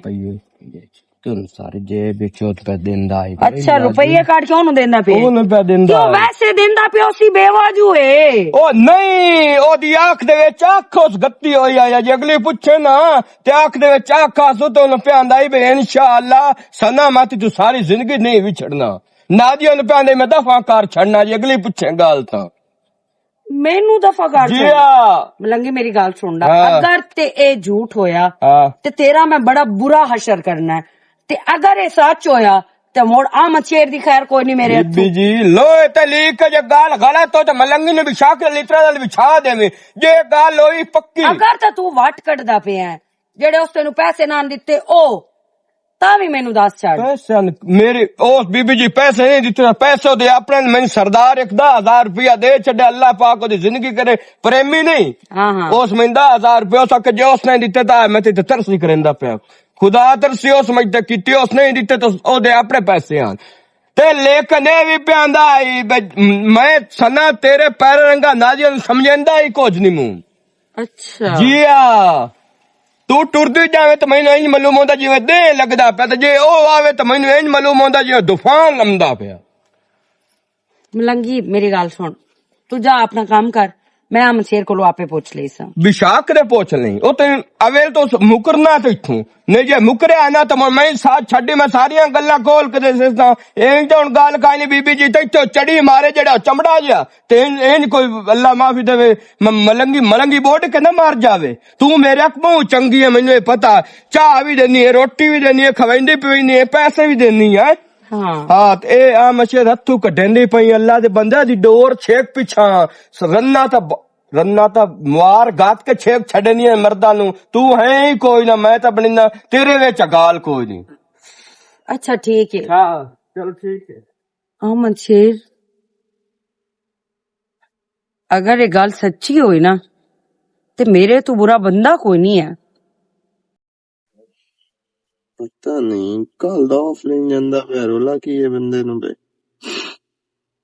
ਤੂੰ ਸਾਰੇ ਜੇਬ ਵਿੱਚੋਂ ਪੈ ਦਿੰਦਾ ਹੈ। ਅੱਛਾ ਰੁਪਈਏ ਕੱਢ ਕੇ ਉਹਨੂੰ ਦਿੰਦਾ ਪਿਆ? ਉਹਨੂੰ ਪੈ ਦਿੰਦਾ ਕਿਉਂ ਵੈਸੇ ਦਿੰਦਾ ਪਿਆ ਸੀ ਬੇਵਾਜੂ ਏ? ਉਹ ਨਹੀਂ, ਉਹਦੀ ਅੱਖ ਦੇ ਵਿੱਚ ਅੱਖ ਉਸ ਗੱਤੀ ਹੋਈ ਆ, ਜੇ ਅਗਲੀ ਪੁੱਛੇ ਨਾ ਤੇ ਅੱਖ ਦੇ ਵਿੱਚ ਅੱਖ ਆਸੂ ਤੇ ਉਹਨੂੰ ਪਿਆਂਦਾ ਹੀ ਬਈ ਇਨਸ਼ਾਅੱਲਾ ਸਨਾ ਮਤ ਤੂੰ ਸਾਰੀ ਜ਼ਿੰਦਗੀ ਨਹੀਂ ਵਿਛੜਨਾ। ਨਾ ਜੀ ਉਹਨੂੰ ਪਿਆਂਦੇ ਮੈਂ ਦਫਾ ਕਰ ਛੱਡਣਾ, ਜੇ ਅਗਲੀ ਪੁੱਛੇ ਗੱਲ ਤਾਂ ਮੈਨੂੰ ਦਫਾ ਕਰ ਜੀ ਛੱਡ। ਆ। ਮਲੰਗੀ ਮੇਰੀ ਗੱਲ ਸੁਣ ਲੈ, ਹਾਂ। ਅਗਰ ਤੇ ਇਹ ਝੂਠ ਹੋਇਆ ਹਾਂ ਤੇ ਤੇਰਾ ਮੈਂ ਬੜਾ ਬੁਰਾ ਹਸ਼ਰ ਕਰਨਾ ਹੈ, ਤੇ ਅਗਰ ਇਹ ਸੱਚ ਹੋਇਆ ਤੇ ਮੋੜ ਆਮਦ ਸ਼ੇਰ ਦੀ ਖੈਰ ਕੋਈ ਨਹੀਂ ਮੇਰੇ ਬੀਬੀ ਹੱਥੋਂ। ਜੀ ਲੋਏ ਤੇ ਲੀਕ ਜੇ ਗੱਲ ਗਲਤ ਹੋ ਤੇ ਮਲੰਗੀ ਨੇ ਵਿਛਾ ਕੇ ਲਿਤਰਾ ਨਾਲ ਵਿਛਾ ਦੇਵੇਂ, ਜੇ ਗੱਲ ਹੋਈ ਪੱਕੀ। ਅਗਰ ਤਾਂ ਤੂੰ ਵਾਟ ਕੱਢਦਾ ਪਿਆ ਹੈ, ਜਿਹੜੇ ਉਸ ਤੈਨੂੰ ਪੈਸੇ ਨਾ ਦਿੱਤੇ ਉਹ ਤਾਂ ਵੀ ਮੈਨੂੰ ਦੱਸ ਛੱਡ। ਪੈਸੇ ਮੇਰੇ ਉਸ ਬੀਬੀ ਜੀ ਪੈਸੇ ਨਹੀਂ ਦਿੱਤੇ, ਪੈਸੇ ਦੇ ਆਪਣੇ ਮੈਨੂੰ ਸਰਦਾਰ 10,000 ਰੁਪਇਆ ਦੇ ਛੱਡੇ, ਅੱਲਾਹ ਪਾਕ ਉਹਦੀ ਜ਼ਿੰਦਗੀ ਕਰੇ, ਪ੍ਰੇਮੀ ਨਹੀਂ। ਹਾਂ ਹਾਂ ਉਸ ਮੈਂ 10,000 ਰੁਪਇਆ ਸਕ ਜੇ ਉਸ ਨੇ ਦਿੱਤੇ ਤਾਂ ਮੈਂ ਤੇ ਤਰਸ ਨਹੀਂ ਕਰਦਾ ਪਿਆ, ਖੁਦਾ ਤਰਸੀ ਉਸ ਮੈਂ ਤੇ ਕੀਤੀ, ਉਸ ਨਹੀਂ ਦਿੱਤੇ ਤਾਂ ਉਹਦੇ ਆਪਣੇ ਪੈਸੇ ਆਣ ਤੇ ਲੇਕਿਨ ਇਹ ਵੀ ਪਿਆਂਦਾ ਮੈਂ ਸਨਾ ਤੇਰੇ ਪੈਰ ਰੰਗਾ ਨਾਜ਼ੀਆਂ ਨੂੰ ਸਮਝਦਾ ਹੀ ਕੁਝ ਨਹੀਂ ਮੂੰਹ। ਅੱਛਾ ਜੀ ਆ ਤੂੰ ਟੁਰਦੀ ਜਾਵੇਂ ਤਾਂ ਮੈਨੂੰ ਇੰਜ ਮਾਲੂਮ ਹੁੰਦਾ ਜਿਵੇਂ ਦੇ ਲੱਗਦਾ ਪਿਆ, ਤੇ ਜੇ ਉਹ ਆਵੇ ਤਾਂ ਮੈਨੂੰ ਇੰਜ ਮਾਲੂਮ ਹੁੰਦਾ ਜਿਵੇਂ ਤੂਫਾਨ ਲੰਮਦਾ ਪਿਆ। ਮਲੰਗੀ ਮੇਰੀ ਗੱਲ ਸੁਣ, ਤੂੰ ਜਾ ਆਪਣਾ ਕੰਮ ਕਰ, ਮੈਂ ਅਮਨ ਸ਼ੇਰ ਕੋਲੋਂ ਆਪੇ ਪੁੱਛ ਲਈ ਸਾਂ। ਵਿਸ਼ਾਖ ਦੇ ਪੁੱਛ ਲਈ ਉਹ ਤੇ ਅਵੇਲ ਤੋਂ ਮੁਕਰਨਾ ਤੇ ਇੱਥੋਂ ਨਹੀਂ, ਜੇ ਮੁਕਰਿਆ ਨਾ ਤਾਂ ਮੈਂ ਸਾਥ ਛੱਡੀ, ਮੈਂ ਸਾਰੀਆਂ ਗੱਲਾਂ ਖੋਲ ਕੇ ਦੇ ਸਕਦਾ। ਇਹ ਤਾਂ ਹੁਣ ਗੱਲ ਕਾਇ ਨਹੀਂ ਬੀਬੀ ਜੀ, ਤੇ ਇੱਥੋਂ ਚੜੀ ਮਾਰੇ ਜਿਹੜਾ ਚਮੜਾ ਜਿਹਾ, ਤੇ ਇਹ ਕੋਈ ਅੱਲਾ ਮਾਫੀ ਦੇਵੇ ਮਲੰਗੀ ਬੋਟ ਕੇ ਨਾ ਮਾਰ ਜਾਵੇ। ਤੂੰ ਮੇਰੇ ਅੱਖੋਂ ਚੰਗੀ ਹੈ, ਮੈਨੂੰ ਇਹ ਪਤਾ, ਚਾਹ ਵੀ ਦੇਣੀ ਹੈ, ਰੋਟੀ ਵੀ ਦੇਣੀ ਹੈ, ਖਵਾਈਂਦੀ ਪੀਣੀ ਹੈ, ਪੈਸੇ ਵੀ ਦੇਣੀ ਹੈ। ਹਾਂ ਤੇ ਇਹ ਆ ਮਸ਼ਹੂਰ ਹੱਥੋਂ ਕੱਢਣ ਪਈ ਅੱਲਾ ਦੇ ਬੰਦੇ ਦੀ ਡੋਰ ਛੇਕ ਪਿਛਾ ਰੰਨਾ ਤਾਂ ਮਾਰ ਗਾਤ ਕੇ ਛੇਕ ਛੱਡਣੀ ਹੈ ਮਰਦਾਂ ਨੂੰ। ਤੂੰ ਹੈ ਹੀ ਕੋਈ ਨਾ, ਮੈਂ ਤਾਂ ਬਣੀ ਨਾ, ਤੇਰੇ ਵਿੱਚ ਗਾਲ ਕੋਈ ਨਹੀਂ। ਅੱਛਾ ਠੀਕ ਹੈ। ਹਾਂ ਚਲ ਠੀਕ ਹੈ। ਅਮਨ ਸ਼ੇਰ, ਅਗਰ ਇਹ ਗੱਲ ਸੱਚੀ ਹੋਈ ਨਾ ਤੇ ਮੇਰੇ ਤੋਂ ਬੁਰਾ ਬੰਦਾ ਕੋਈ ਨਹੀਂ ਹੈ। ਪਤਾ ਨਹੀਂ ਕੱਲ ਦਾ ਆਫਲਾਈਨ ਜਾਂਦਾ ਪਿਆ, ਰੋਲਾ ਕੀ ਹੈ ਬੰਦੇ ਨੂੰ ਬਈ।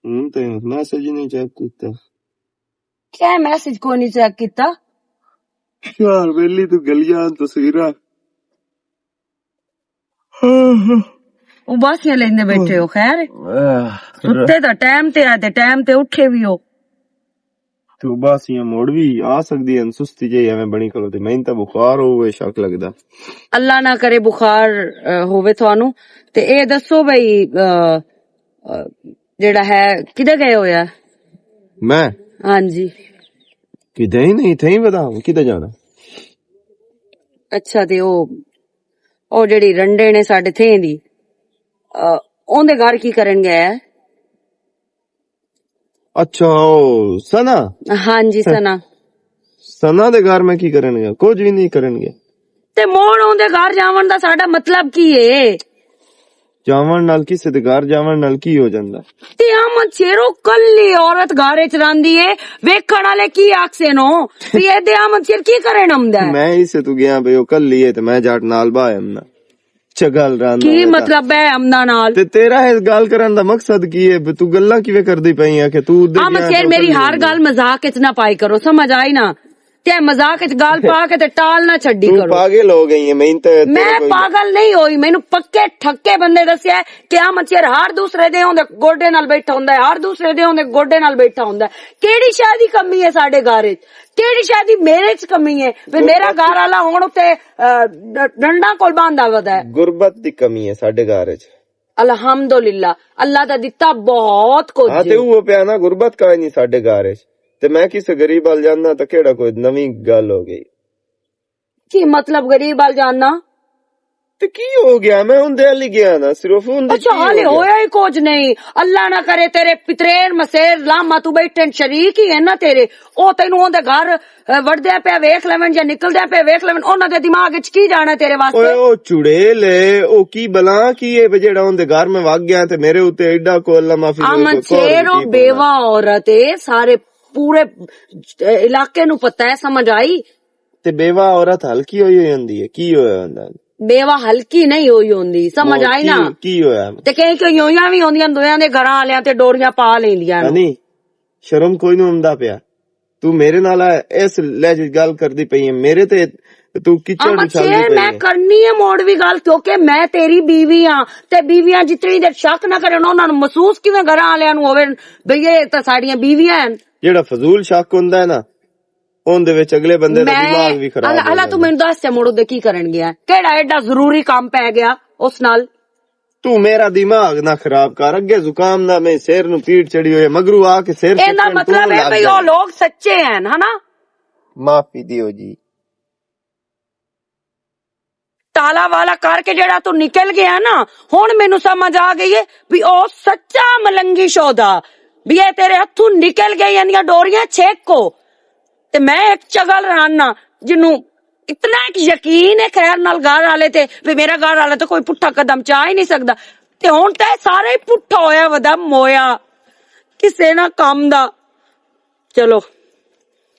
ਹੁਣ ਤੇ ਮੈਸੇਜ ਹੀ ਨਹੀਂ ਚੈੱਕ ਕੀਤਾ। ਕਿਆ ਮੈਸੇਜ ਕੋਈ ਨਹੀਂ ਚੈੱਕ ਕੀਤਾ? ਯਾਰ ਵੇਲੀ ਤੂੰ ਗਲੀਆਂ ਤਸਵੀਰਾਂ ਉਹ ਬਾਸੀਆਂ ਲੈਂਦੇ ਬੈਠੇ ਹੋ। ਖੈਰ ਸੁੱਤੇ ਤਾਂ ਟਾਈਮ ਤੇ ਆ ਤੇ ਟਾਈਮ ਤੇ ਉੱਠੇ ਵੀ ਹੋ। ਤੂੰ ਬਾਸੀਆਂ ਮੋੜ ਵੀ ਆ ਸਕਦੀ ਐ, ਸੁਸਤੀ ਜਿਹੀ ਐਵੇਂ ਬਣੀ ਖਲੋ ਤੇ ਮੈਨੂੰ ਤਾਂ ਬੁਖਾਰ ਹੋਵੇ ਸ਼ੱਕ ਲੱਗਦਾ। ਅੱਲਾ ਨਾ ਕਰੇ ਬੁਖਾਰ ਹੋਵੇ ਤੁਹਾਨੂੰ। ਤੇ ਇਹ ਦੱਸੋ ਬਈ ਜਿਹੜਾ ਹੈ ਕਿਧਰ ਗਏ ਹੋਇਆ? ਮੈਂ ਹਾਂਜੀ ਕਿਤੇ ਹੀ ਨਹੀਂ ਥੇ, ਬਤਾ ਕਿਤੇ ਜਾਣਾ। ਅੱਛਾ ਤੇ ਉਹ ਜਿਹੜੀ ਰੰਡੇ ਨੇ ਸਾਡੇ ਥੇ ਦੀ ਉਹਦੇ ਘਰ ਕੀ ਕਰਨ ਗਿਆ? ਅੱਛਾ ਉਹ ਸਨਾ। ਹਾਂਜੀ ਸਨਾ ਦੇ ਘਰ ਮੈਂ ਕੀ ਕਰਨ ਗਿਆ? ਕੁਝ ਵੀ ਨਹੀਂ ਕਰਨ ਗਿਆ। ਤੇ ਮੋੜ ਉਹਦੇ ਘਰ ਜਾਵਣ ਦਾ ਸਾਡਾ ਮਤਲਬ ਕੀ ਏ? ਜਾਵਣ ਨਾਲ ਕਿਸੇ ਦੇ ਘਰ ਜਾਵਣ ਨਾਲ ਕੀ ਹੋ ਜਾਂਦਾ? ਤੇ ਅਮਨ ਸ਼ੇਰੋ ਕੱਲੀ ਔਰਤ ਘਰ ਚ ਰਹਿੰਦੀ ਏ, ਵੇਖਣ ਵਾਲੇ ਕੀ ਆਖਸੇ ਨੋ ਵੀ ਇਹਦੇ ਅਮਨ ਸ਼ੇਰ ਕੀ ਕਰਨ ਆਉਂਦਾ? ਮੈਂ ਇਸੇ ਤੂੰ ਗਿਆ ਬਈ ਉਹ ਕੱਲੀ ਏ ਤੇ ਮੈਂ ਜੱਟ ਨਾਲ ਬਾਹਮਨਾ ਚਗਲ ਰਾਂ। ਕੀ ਮਤਲਬ ਹੈ ਅਮਨਾ ਨਾਲ? ਤੇ ਤੇਰਾ ਇਸ ਗੱਲ ਕਰਨ ਦਾ ਮਕਸਦ ਕੀ ਹੈ? ਤੂੰ ਗੱਲਾਂ ਕਿਵੇਂ ਕਰਦੀ ਪਈ ਆ ਕਿ ਤੂੰ ਉਧਰ ਅਮਨ ਸ਼ੇਰ ਮੇਰੀ ਹਰ ਗੱਲ ਮਜ਼ਾਕ ਵਿੱਚ ਨਾ ਪਾਈ ਕਰੋ, ਸਮਝ ਆਈ ਨਾ? ਤੇ ਮਜ਼ਾਕ ਵਿੱਚ ਗੱਲ ਪਾ ਕੇ ਤੇ ਟਾਲ ਨਾ ਛੱਡੀ ਕਰੋ। ਪਾਗਲ ਹੋ ਗਈ ਹੈ। ਮੈਂ ਪਾਗਲ ਨਹੀਂ ਹੋਈ, ਮੈਨੂੰ ਪੱਕੇ ਠੱਕੇ ਬੰਦੇ ਦੱਸਿਆ ਕਿ ਅਮਨ ਸ਼ੇਰ ਹਰ ਦੂਸਰੇ ਦੇ ਉਹਦੇ ਗੋਡੇ ਨਾਲ ਬੈਠਾ ਹੁੰਦਾ ਹੈ, ਹਰ ਦੂਸਰੇ ਦੇ ਉਹਦੇ ਗੋਡੇ ਨਾਲ ਬੈਠਾ ਹੁੰਦਾ ਹੈ। ਕਿਹੜੀ ਸ਼ਾਦੀ ਕਮੀ ਹੈ ਸਾਡੇ ਘਰ ਵਿੱਚ? ਕਿਹੜੀ ਸ਼ਾਦੀ ਮੇਰੇ ਚ ਕਮੀ ਹੈ ਵੀ ਮੇਰਾ ਘਰ ਵਾਲਾ ਹੁਣ ਉੱਤੇ ਡੰਡਾ ਕੋਲ ਬਾਂਧਾ ਵਦਾ ਹੈ? ਗੁਰਬਤ ਦੀ ਕਮੀ ਹੈ ਸਾਡੇ ਘਰ ਚ। ਅਲਹਮਦੁਲਿਲਾ, ਅੱਲਾ ਦਾ ਦਿੱਤਾ ਬਹੁਤ ਕੁਝ। ਹਾਂ ਤੇ ਉਹ ਪਿਆ ਨਾ, ਗੁਰਬਤ ਕਾਇ ਨਹੀਂ ਸਾਡੇ ਘਰ ਚ। ਤੇ ਮੈਂ ਕਿਸੇ ਗਰੀਬ ਵੱਲ ਜਾਂਦਾ ਤਾਂ ਕਿਹੜਾ ਕੋਈ ਨਵੀਂ ਗੱਲ ਹੋ ਗਈ? ਕੀ ਮਤਲਬ ਗਰੀਬ ਵੱਲ ਜਾਣਾ? ਤੇ ਕੀ ਹੋ ਗਿਆ? ਮੈਂ ਉਹਦੇ ਵੱਲ ਹੀ ਗਿਆ ਨਾ ਸਿਰਫ। ਅੱਛਾ ਹਾਲੇ ਹੋਇਆ ਹੀ ਕੁਝ ਨਹੀਂ। ਅੱਲਾ ਨਾ ਕਰੇ ਤੇਰੇ ਪਿਤਰੇਰ ਮਸੇਰ ਲਾਮਾ ਤੂੰ ਬੈਠੇ ਸ਼ਰੀਕ ਹੀ ਹੈ ਨਾ ਤੇਰੇ, ਉਹ ਤੈਨੂੰ ਉਹਦੇ ਘਰ ਵੜਦਿਆ ਪਿਆ ਵੇਖ ਲੈਵਨ ਜਾਂ ਨਿਕਲਦਿਆ ਪਿਆ ਵੇਖ ਲੈਵਨ, ਉਹਨਾਂ ਦੇ ਦਿਮਾਗ ਵਿੱਚ ਕੀ ਜਾਣਾ ਤੇਰੇ ਵਾਸਤੇ? ਉਹ ਚੁੜੇਲ ਏ, ਉਹ ਕੀ ਬਲਾ ਕੀ ਹੈ ਜਿਹੜਾ ਉਹਦੇ ਘਰ ਮੈਂ ਵਗ ਗਿਆ ਤੇ ਮੇਰੇ ਉੱਤੇ ਐਡਾ ਕੋ ਅੱਲਾ ਮਾਫੀ ਦੇ। ਅਮਨ ਸ਼ੇਰ ਉਹ ਬੇਵਾ ਔਰਤ ਏ, ਸਾਰੇ ਪੂਰੇ ਇਲਾਕੇ ਨੂੰ ਪਤਾ ਹੈ, ਸਮਝ ਆਈ? ਤੇ ਬੇਵਾ ਔਰਤ ਹਲਕੀ ਹੋਈ ਹੁੰਦੀ ਹੈ? ਕੀ ਹੋਇਆ ਹੁੰਦਾ? ਬੇਵਾ ਹਲਕੀ ਨਹੀਂ ਹੋਈ ਹੁੰਦੀ, ਸਮਝ ਆਈ ਨਾ? ਕੀ ਹੋਇਆ? ਤੇ ਕਈ ਯੋਈਆਂ ਵੀ ਹੁੰਦੀਆਂ, ਦੋਆਂ ਦੇ ਘਰਾਂ ਵਾਲਿਆਂ ਤੇ ਡੋਰੀਆਂ ਪਾ ਲੈਂਦੀਆਂ ਨੇ। ਨਹੀਂ ਸ਼ਰਮ ਕੋਈ ਨੂੰ ਆਉਂਦਾ ਪਿਆ? ਤੂੰ ਮੇਰੇ ਨਾਲ ਇਸ ਲਹਿਜੇ ਗੱਲ ਕਰਦੀ ਪਈ ਹੈ, ਮੇਰੇ ਤੇ ਤੂੰ ਕਿਚੜ ਉਛਾਲਦੀ ਪਈ ਹੈ। ਮੈਂ ਕਰਨੀ ਹੈ ਮੋੜ ਵੀ ਗੱਲ, ਕਿਉਂਕਿ ਮੈਂ ਤੇਰੀ ਬੀਵੀ ਆ ਤੇ ਬੀਵੀਆਂ ਜਿਤਨੀ ਦੇਰ ਸ਼ੱਕ ਨਾ ਕਰਨ ਉਹਨਾਂ ਨੂੰ ਮਹਿਸੂਸ ਕਿਵੇਂ ਘਰਾਂ ਵਾਲਿਆਂ ਨੂੰ ਹੋਵੇ ਬਈ ਇਹ ਤਾਂ ਸਾਡੀਆਂ ਬੀਵੀਆਂ ਹਨ। ਜਿਹੜਾ ਫਜ਼ੂਲ ਸ਼ੱਕ ਹੁੰਦਾ ਹੈ ਨਾ, ਉਹਦੇ ਵਿੱਚ ਅਗਲੇ ਬੰਦੇ ਦਾ ਦਿਮਾਗ ਵੀ ਖਰਾਬ ਹੋ ਜਾਂਦਾ। ਅੱਲਾ ਤੂੰ ਮੈਨੂੰ ਦੱਸ ਤੇ ਮੋੜ ਉਹਦੇ ਕੀ ਕਰਨ ਗਿਆ? ਕਿਹੜਾ ਐਡਾ ਜ਼ਰੂਰੀ ਕੰਮ ਪੈ ਗਿਆ ਉਸ ਨਾਲ? ਤੂੰ ਮੇਰਾ ਦਿਮਾਗ ਨਾ ਖਰਾਬ ਕਰ। ਅੱਗੇ ਜ਼ੁਕਾਮ ਨਾ ਮੈਂ ਸਿਰ ਨੂੰ ਪੀੜ ਚੜੀ ਹੋਈ, ਮਗਰੂ ਆ ਕੇ ਸਿਰ ਇਹਦਾ ਮਤਲਬ ਹੈ ਬਈ ਉਹ ਲੋਕ ਸੱਚੇ ਹਨ, ਹਨਾ? ਮਾਫੀ ਦਿਓ ਜੀ। ਤਾਲਾ ਵਾਲਾ ਕਰਕੇ ਜਿਹੜਾ ਤੂੰ ਨਿਕਲ ਗਿਆ ਨਾ, ਹੁਣ ਮੈਨੂੰ ਸਮਝ ਆ ਗਈ ਹੈ ਵੀ ਉਹ ਸੱਚਾ ਮਲੰਗੀ ਸ਼ੌਦਾ, ਵੀ ਇਹ ਤੇਰੇ ਹੱਥੋਂ ਨਿਕਲ ਗਈ ਜਾਂਦੀਆਂ ਡੋਰੀਆਂ ਛੇਕੋ। ਤੇ ਮੈਂ ਇੱਕ ਚਗਲ ਰਾਨਾ ਜਿਹਨੂੰ ਇਤਨਾ ਯਕੀਨ ਹੈ ਖੈਰ ਨਾਲ ਘਰ ਵਾਲੇ ਤੇ ਵੀ ਮੇਰਾ ਘਰ ਵਾਲਾ ਤਾਂ ਕੋਈ ਪੁੱਠਾ ਕਦਮ ਚਾਹ ਹੀ ਨਹੀਂ ਸਕਦਾ, ਤੇ ਹੁਣ ਤਾਂ ਸਾਰੇ ਪੁੱਠਾ ਹੋਇਆ ਵਦਾ ਮੋਇਆ ਕਿਸੇ ਨਾ ਕੰਮ ਦਾ। ਚਲੋ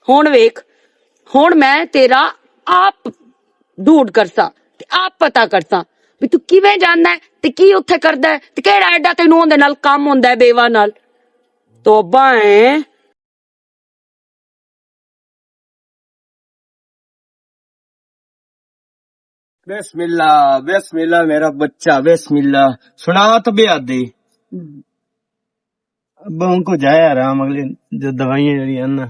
ਹੁਣ ਵੇਖ, ਹੁਣ ਮੈਂ ਤੇਰਾ ਆਪ ਢੂੰਡ ਕਰਸਾਂ ਤੇ ਆਪ ਪਤਾ ਕਰਸਾਂ ਵੀ ਤੂੰ ਕਿਵੇਂ ਜਾਂਦਾ ਤੇ ਕੀ ਉੱਥੇ ਕਰਦਾ ਤੇ ਕਿਹੜਾ ਐਡਾ ਤੈਨੂੰ ਉਹਦੇ ਨਾਲ ਕੰਮ ਹੁੰਦਾ ਬੇਵਾ ਨਾਲ। ਤੋਬਾ ਹੈ। बिस्मिल्लाह मेरा बच्चा, बिस्मिल्लाह। सुना तो बियादी अब उनको जाए आराम अगले जो दवाइयां जड़ी ना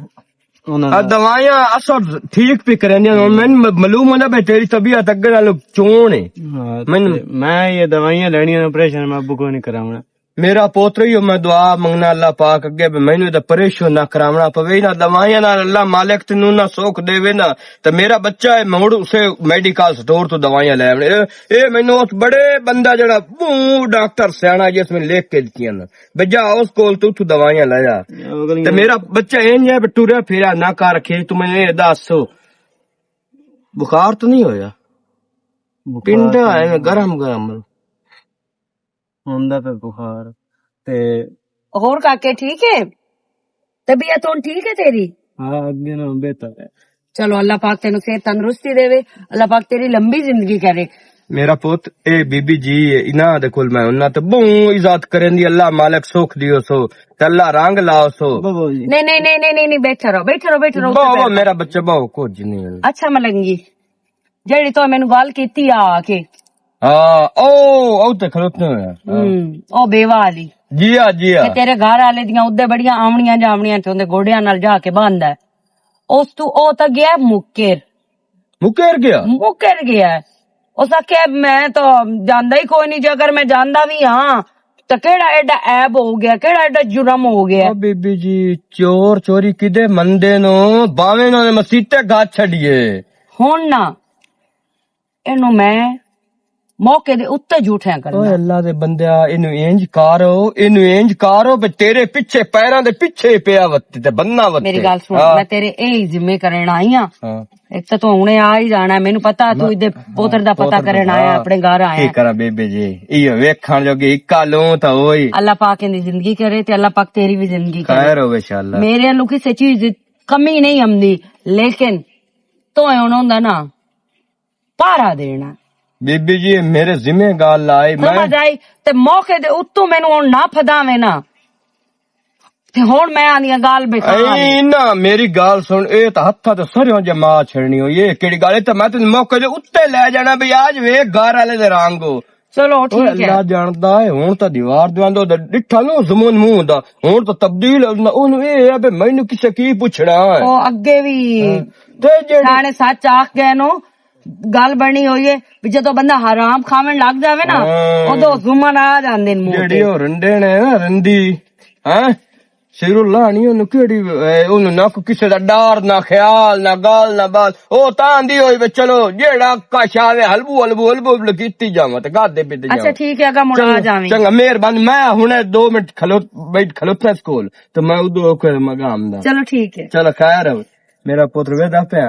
आ दवाइयां असर ठीक भी करेंदियां मैनू मालूम होंदा भाई तेरी तबीयत अगे नालों चोण है मैं ये दवाइयां लेनी ऑपरेशन मैं अबू को नहीं करावना मेरा पोत्र ही मैं दुआ मंगना अल्लाह पाक अगे मैनू तो परेशान ना करावना पवे ना दवाइयां नाल अल्लाह मालिक तेनू ना सुख देवे ना तो मेरा बच्चा है मुड़ उसे मेडिकल स्टोर तो दवाइयां ले आवे ए मैनू उस बड़े बंदा जड़ा डॉक्टर सियाना जिसमें लिख के दित्तियां ना बजा उस कोल तू दवाइयां ले जा ते मेरा बच्चा इंज है टुरा फिरा ना कर रखे तू मैनू ये दस बुखार तो नहीं होया पिंडा है गरम गरम ਹੁੰਦਾ ਤੇ ਬੁਖਾਰ ਤੇ ਹੋਰ ਕਾਕੇ ਠੀਕ ਹੈ ਤਬੀਅਤ ਹੁਣ ਠੀਕ ਹੈ ਤੇਰੀ ਹਾਂ ਅੱਗੇ ਨਾਲੋਂ ਬਿਹਤਰ ਹੈ ਚਲੋ ਅੱਲਾਹ ਪਾਕ ਤੈਨੂੰ ਸਿਹਤ ਤੰਦਰੁਸਤੀ ਦੇਵੇ ਅੱਲਾਹ ਪਾਕ ਤੇਰੀ ਲੰਬੀ ਜ਼ਿੰਦਗੀ ਕਰੇ मेरा पुत ए बीबी जी इना दे कोल मैं उन्ना तो बहु इज्जत करें दी अल्लाह मालिक सुख दियो सो ते अल्लाह रंग लाओ सो ਬਾਬਾ ਜੀ नहीं बैठा रहो बहु मेरा बच्चा बहु कुछ नहीं अच्छा मलंगी जेड़ी तो मैनू गल कीती आ के हाँ ओ ते खलोते होया ओ बेवा वाली जिया जिया कि तेरे घर वाले दियां उदे बड़ियां आमणियां जामणियां ते उंदे गोडियां नाल जाके बांधदा उस तू ओ तां गया मुकेर गया उस आख्या मैं तो जानदा ही कोई नहीं जे अगर मैं जानदा भी हाँ तो केड़ा एडा ऐब हो गया केड़ा एडा जुर्म हो गया बीबी जी चोर चोरी किदे मंदे नो बावे नो मसीते गा छड़िए हुण ना इनू मैं मौके दे उत्ते झूठियां करना ओए अल्लाह दे बंदिया इनू इंज कारो बे तेरे पीछे पैरां दे पीछे पिया वत्ती ते बन्ना वत्ती मेरी गल सुन मैं तेरे ए ही जिम्मे करन आई हां एक तो तू हुणे आ ही जाना है मैनू पता तू इदे पोतर दा पता करन आया अपने घर आया की करा बेबे जी इयो वेखण जोगी इक्का लूं ता ओई अल्लाह पाक दी जिंदगी करे ते अल्लाह पाक तेरी भी जिंदगी करे खैर होवे इंशाअल्लाह मेरे अल्लू किसी चीज दी कमी नहीं आंदी लेकिन तो हुण हुंदा ना पारा देना बीबी जी मेरे जिम्मे गाल लाई समझ आई ते मौके दे उत्तों मैनू हुण ना फदावे ना ते हुण मैं आंदियां गाल बेकार ना मेरी गाल सुन ए तां हत्था ते सरियों जे मां छड़नी हो ये केड़ी गाल ते मैं तेन मौके दे उत्ते ले जाना भी आज वे घर वाले दे रंग हो चलो ठीक है अल्लाह जानदा है हुण तां दीवार दवांदो डिठा नो जमून मुंह दा हुण तां तब्दील ओनू ए है बे मैनू किसे की पुछना है ओ अगे भी ते जेड़े सच आख गए नो गल बनी हुई है भी जदों बंदा हराम खावन लग जावे ना उदों जुमन आ जांदे ने मुंह ते जेड़ी ओ रंडे ने ना रंदी हैं सिरुल्लाह नहीं ओनू केड़ी ओनू ना किसे दा डर ना ख्याल ना गाल ना बात ओ तांदी होई वे चलो जेड़ा कशावे हलबू कीती जावां ते गादे पीते जावां अच्छा ठीक है अगा मुड़ आ जावें चंगा मेहरबानी मैं हुणे 2 मिनट खलोता स्कूल तो मैं उदों कर मगाम दा चलो ठीक है चलो खैर मेरा पुत्र वेदा पे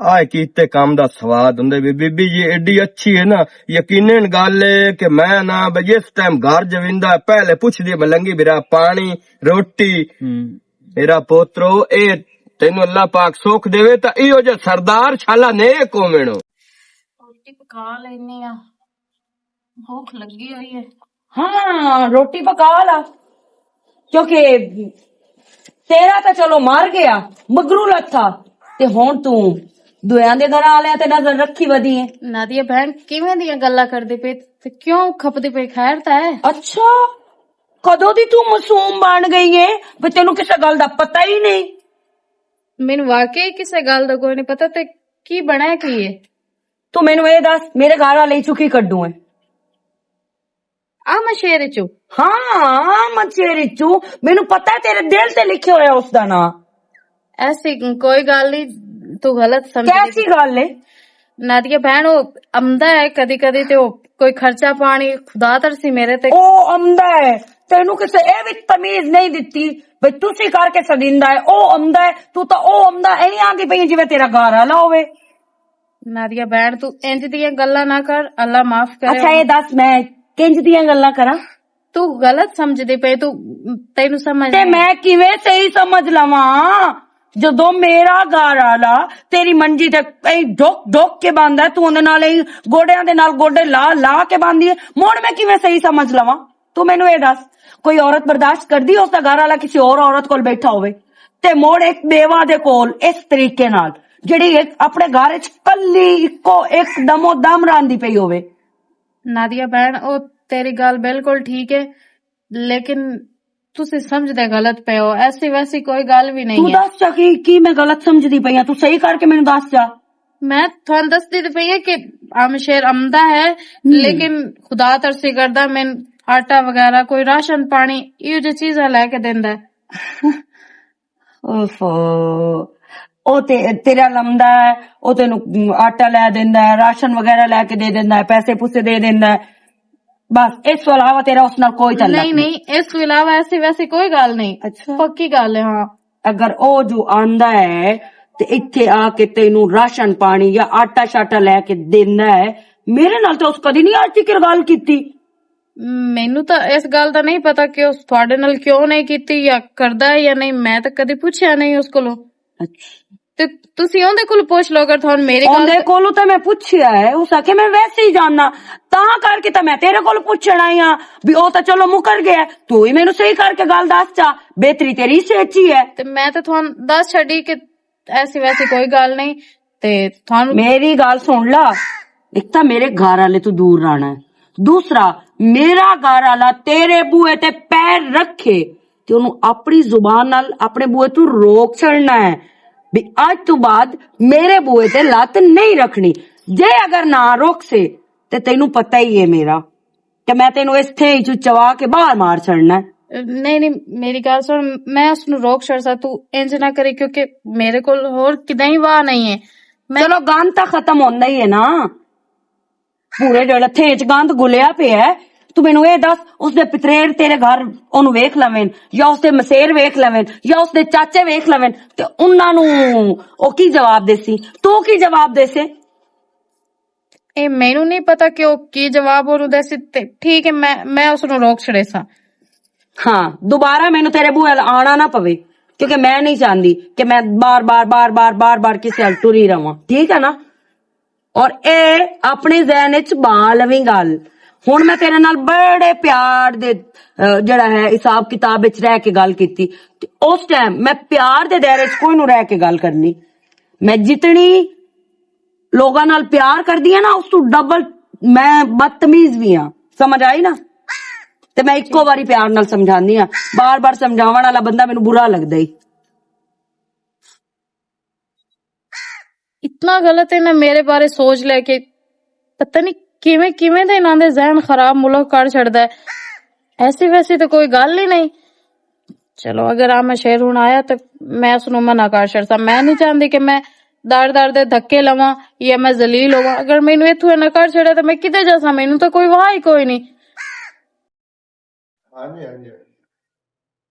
आए कीते काम दा स्वाद हुंदे बीबी जी एडी अच्छी है ना यकीनन गल है कि मैं ना जिस टाइम घर जविंदा पहले पुछदी मलंगी बिरा पानी रोटी मेरा पोत्रो ए तेनू अल्लाह पाक सुख देवे ता इहो जे सरदार छाला ने कोवेणो रोटी पका लेनी आ भूख लगी हुई है हाँ रोटी पका ला क्योंकि तेरा तो चलो मार गया मगरू लथा ते हुण तू दुआं दे घर आलियां ते नजर रखी वधी है नादिया बहन किवें दियां गल्लां करदी पे ते क्यों खपदी पे खैर ता है अच्छा कदों दी तू मासूम बन गई है भी तेनू किसे गल दा पता ही नहीं मैनू वाकई किसे गल दा कोई नहीं पता ते की बनाया की है तू मैनू ये दस मेरे घर वाले चुकी कड्डू है आ मशेरे चो हाँ मचेरी चू मैनू पता है तेरे दिल ते लिखे होया उसदा ना ऐसी कोई गल नहीं तू गलत समझ कैसी गल है नादिया बहन वो आमदा है कदी कदी ते कोई खर्चा पानी खुदा तरसी मेरे ते ओ आमदा है तेनू किसे ए भी तमीज नहीं दिती भाई तुसी करके सदिंदा है ओ आमदा है तू तो ओ आमदा ऐ नहीं आंदी पई जिवें तेरा घर वाला होवे नादिया बहन तू इंज दियां गल्लां ना कर अल्लाह माफ करे अच्छा ये दस मैं किंज दियां गल्लां करा तू गलत समझदी पे तू तेनू समझ ते मैं किवें सही समझ लवां जदों मेरा घर वाला तेरी मंजी ते ढोक के बांधा तू उहदे नाल गोडियां दे नाल गोडे ला के बांधी है मुड़ मैं किवें सही समझ लवां तू मैनू ये दस कोई औरत बर्दाश्त करदी उसदा घर वाला किसी और औरत कोल बैठा होवे ते मोड़ एक बेवा दे कोल इस तरीके नाल जेड़ी अपने घर च कल्ली इक्को एक दमो दम रांदी पई होवे नादिया बहन ओ तेरी गल बिल्कुल ठीक है लेकिन ਤੁਸੀਂ ਸਮਝਦੇ ਗਲਤ ਪਏ ਹੋ, ਐਸੀ ਵੈਸੀ ਕੋਈ ਗੱਲ ਵੀ ਤੂੰ ਨਹੀਂ ਹੈ। ਦੱਸ ਜਾ ਕੀ ਮੈਂ ਗਲਤ ਸਮਝਦੀ ਪਈ ਆ, ਤੂੰ ਸਹੀ ਕਰਕੇ ਮੈਨੂੰ ਦੱਸ ਜਾ। ਮੈਂ ਤੁਹਾਨੂੰ ਦੱਸਦੀ ਤੇ ਪਈ ਹੈ ਕਿ ਸ਼ੇਰ ਆਮਦਾ ਹੈ, ਲੇਕਿਨ ਖੁਦਾ ਤਰਸੀ ਕਰਦਾ ਮੈਨੂੰ ਆਟਾ ਵਗੈਰਾ ਕੋਈ ਰਾਸ਼ਨ ਪਾਣੀ ਇਹੋ ਜਿਹੀ ਚੀਜ਼ਾਂ ਲੈ ਕੇ ਦਿੰਦਾ ਹੈ। ਓਫੋ, ਉਹ ਤੇ ਤੇਰਾ ਲੰਮਦਾ ਹੈ, ਉਹ ਤੈਨੂੰ ਆਟਾ ਲੈ ਦਿੰਦਾ ਹੈ, ਰਾਸ਼ਨ ਵਗੈਰਾ ਲੈ ਕੇ ਦੇ ਦਿੰਦਾ ਹੈ, ਪੈਸੇ ਪੂਸੇ ਦੇ ਦਿੰਦਾ ਹੈ, ਬਸ ਇਸ ਤੋਂ ਇਲਾਵਾ ਤੇਰਾ ਉਸ ਨਾਲ ਕੋਈ ਤਾਲੁਕ ਨਹੀਂ ਨਹੀਂ, ਇਸ ਤੋਂ ਇਲਾਵਾ ਐਸੀ ਵੈਸੀ ਕੋਈ ਗੱਲ ਨਹੀਂ। ਅੱਛਾ। ਪੱਕੀ ਗੱਲ ਹੈ। ਹਾਂ, ਅਗਰ ਉਹ ਜੋ ਆਂਦਾ ਹੈ ਤੇ ਇੱਥੇ ਆ ਕੇ ਤੈਨੂੰ ਰਾਸ਼ਨ ਪਾਣੀ ਜਾਂ ਆਟਾ ਸ਼ਾਟਾ ਲੈ ਕੇ ਦਿੰਦਾ ਹੈ, ਮੇਰੇ ਨਾਲ ਤਾਂ ਉਸ ਕਦੀ ਨਹੀਂ ਅੱਜ ਤੱਕ ਗੱਲ ਕੀਤੀ। ਮੈਨੂੰ ਤਾਂ ਇਸ ਗੱਲ ਦਾ ਨਹੀਂ ਪਤਾ ਕਿ ਉਸ ਤੁਹਾਡੇ ਨਾਲ ਕਿਉਂ ਨਹੀਂ ਕੀਤੀ ਜਾਂ ਕਰਦਾ ਹੈ ਜਾਂ ਨਹੀਂ, ਮੈਂ ਤਾਂ ਕਦੀ ਪੁੱਛਿਆ ਨਹੀਂ ਉਸ ਕੋਲੋਂ। ਅੱਛਾ, ਤੇ ਤੁਸੀਂ ਉਹਦੇ ਕੋਲ ਪੁੱਛ ਲਓ ਅਗਰ ਤੁਹਾਨੂੰ ਮੇਰੀ ਗੱਲ ਉਹਦੇ ਕੋਲੋਂ ਤਾਂ ਮੈਂ ਪੁੱਛਿਆ ਹੈ, ਉਸ ਆਖੇ ਮੈਂ ਵੈਸੇ ਹੀ ਜਾਣਨਾ, ਤਾਂ ਕਰਕੇ ਤਾਂ ਮੈਂ ਤੇਰੇ ਕੋਲ ਪੁੱਛਣਾ ਹੀ ਆ ਵੀ ਉਹ ਤਾਂ ਚਲੋ ਮੁਕਰ ਗਿਆ, ਤੂੰ ਹੀ ਮੈਨੂੰ ਸਹੀ ਕਰਕੇ ਗੱਲ ਦੱਸ ਚਾ, ਬਿਹਤਰੀ ਤੇਰੀ ਸੱਚੀ ਹੈ। ਤੇ ਮੈਂ ਤਾਂ ਤੁਹਾਨੂੰ ਦੱਸ ਛੱਡੀ ਕਿ ਐਸੀ ਵੈਸੀ ਕੋਈ ਗੱਲ ਨਹੀਂ। ਤੇ ਤੁਹਾਨੂੰ ਮੇਰੀ ਗੱਲ ਸੁਣ ਲਾ, ਇੱਕ ਤਾਂ ਮੇਰੇ ਘਰ ਵਾਲੇ ਤੋਂ ਦੂਰ ਰਹਿਣਾ ਹੈ, ਦੂਸਰਾ ਮੇਰਾ ਘਰ ਵਾਲਾ ਤੇਰੇ ਬੂਹੇ ਤੇ ਪੈਰ ਰੱਖੇ ਤੇ ਉਹਨੂੰ ਆਪਣੀ ਜ਼ੁਬਾਨ ਨਾਲ ਆਪਣੇ ਬੂਹੇ ਤੋਂ ਰੋਕ ਛੱਡਣਾ ਹੈ ਵੀ ਅੱਜ ਤੋਂ ਬਾਅਦ ਮੇਰੇ ਬੂਹੇ ਤੇ ਲੱਤ ਨਹੀਂ ਰੱਖਣੀ। ਜੇ ਅਗਰ ਨਾ ਰੋਕ ਸੇ ਤੇ ਤੈਨੂੰ ਪਤਾ ਹੀ ਹੈ ਮੇਰਾ ਕਿ ਮੈਂ ਤੈਨੂੰ ਇਸ ਥੇ ਹੀ ਚਵਾ ਕੇ ਬਾਹਰ ਮਾਰ ਛੱਡਣਾ ਹੈ। ਨਹੀਂ ਨਹੀਂ, ਮੇਰੀ ਗੱਲ ਸੁਣ, ਮੈਂ ਉਸਨੂੰ ਰੋਕ ਛੱਡਦਾ, ਤੂੰ ਇੰਜ ਨਾ ਕਰੀ ਕਿਉਂਕਿ ਮੇਰੇ ਕੋਲ ਹੋਰ ਕਿਦਾਂ ਹੀ ਵਾਹ ਨਹੀਂ ਹੈ। ਚਲੋ ਗੰਦ ਤਾਂ ਖਤਮ ਹੁੰਦਾ ਹੀ ਹੈ ਨਾ, ਪੂਰੇ ਜਲਥੇ ਚ ਗੰਦ ਗੁਲਿਆ ਪਿਆ ਹੈ। ਤੂੰ ਮੈਨੂੰ ਇਹ ਦੱਸ, ਉਸਦੇ ਪਿਤਰੇਰ ਤੇਰੇ ਘਰ ਉਹਨੂੰ ਵੇਖ ਲਵੇਂ ਜਾਂ ਉਸਦੇ ਮਸੇਰ ਵੇਖ ਲਵੇਂ ਜਾਂ ਉਸਦੇ ਚਾਚੇ ਵੇਖ ਲਵੇਂ ਤੇ ਉਹਨਾਂ ਨੂੰ ਉਹ ਕੀ ਜਵਾਬ ਦੇਸੀ, ਤੂੰ ਕੀ ਜਵਾਬ ਦੇਸੇ? ਇਹ ਮੈਨੂੰ ਨਹੀਂ ਪਤਾ ਕਿ ਉਹ ਕੀ ਜਵਾਬ ਉਹਨੂੰ ਦੇਸੀ। ਤੇ ਠੀਕ ਹੈ, ਮੈਂ ਉਸਨੂੰ ਰੋਕ ਛੜੇ ਸਾਂ। ਹਾਂ, ਦੁਬਾਰਾ ਮੈਨੂੰ ਤੇਰੇ ਬੂਹੇ ਆਣਾ ਨਾ ਪਵੇ ਕਿਉਂਕਿ ਮੈਂ ਨਹੀਂ ਚਾਹੁੰਦੀ ਕਿ ਮੈਂ ਬਾਰ ਕਿਸੇ ਹਲ ਟੁਰੀ ਰਵਾਂ, ਠੀਕ ਹੈ ਨਾ? ਔਰ ਇਹ ਆਪਣੇ ਜ਼ਹਿਨ ਵਿੱਚ ਬਾ ਲਵੀਂ ਗੱਲ। ਹੁਣ ਮੈਂ ਤੇਰੇ ਨਾਲ ਬੜੇ ਪਿਆਰ ਦੇ ਜਿਹੜਾ ਹੈ ਹਿਸਾਬ ਕਿਤਾਬ ਵਿੱਚ ਰਹਿ ਕੇ ਗੱਲ ਕੀਤੀ ਤੇ ਉਸ ਟਾਈਮ ਮੈਂ ਪਿਆਰ ਦੇ ਦਾਇਰੇ 'ਚ ਕੋਈ ਨੂੰ ਰਹਿ ਕੇ ਗੱਲ ਕਰਨੀ। ਮੈਂ ਜਿਤਨੀ ਲੋਕਾਂ ਨਾਲ ਪਿਆਰ ਕਰਦੀ ਆ ਨਾ, ਉਸ ਤੋਂ ਡਬਲ ਮੈਂ ਬਦਤਮੀਜ਼ ਵੀ ਆ, ਸਮਝ ਆਈ ਨਾ? ਤੇ ਮੈਂ ਇੱਕੋ ਵਾਰੀ ਪਿਆਰ ਨਾਲ ਸਮਝਾਉਂਦੀ ਆ, ਬਾਰ-ਬਾਰ ਸਮਝਾਉਣ ਵਾਲਾ ਬੰਦਾ ਮੈਨੂੰ ਬੁਰਾ ਲੱਗਦਾ ਹੀ। ਇਤਨਾ ਗਲਤ ਹੈ ਨਾ ਮੇਰੇ ਬਾਰੇ ਸੋਚ ਲੈ ਕੇ, ਪਤਾ ਨਹੀਂ ਕਿਵੇਂ ਦੇ ਇਹਨਾਂ ਦੇ ਜ਼ਹਿਨ ਖਰਾਬ ਮੁਲਕ ਕਰ ਛੱਡਦਾ ਹੈ। ਐਸੀ ਵੈਸੀ ਤਾਂ ਕੋਈ ਗੱਲ ਹੀ ਨਹੀਂ। ਚਲੋ ਅਗਰ ਆ ਮੈਂ ਸ਼ਹਿਰ ਹੁਣ ਆਇਆ ਤੇ ਮੈਂ ਉਸਨੂੰ ਮਨਾ ਕਰ ਛੱਡਦਾ। ਮੈਂ ਨਹੀਂ ਚਾਹੁੰਦੀ ਕਿ ਮੈਂ ਦਰ ਦੇ ਧੱਕੇ ਲਵਾਂ ਜਾਂ ਮੈਂ ਜ਼ਲੀਲ ਹੋਵਾਂ। ਅਗਰ ਮੈਨੂੰ ਇੱਥੋਂ ਨਾ ਕਰ ਛੱਡਿਆ ਤਾਂ ਮੈਂ ਕਿਤੇ ਜਾਸਾਂ, ਮੈਨੂੰ ਤਾਂ ਕੋਈ ਵਾਹ ਹੀ ਕੋਈ ਨਹੀਂ। ਹਾਂਜੀ ਹਾਂਜੀ,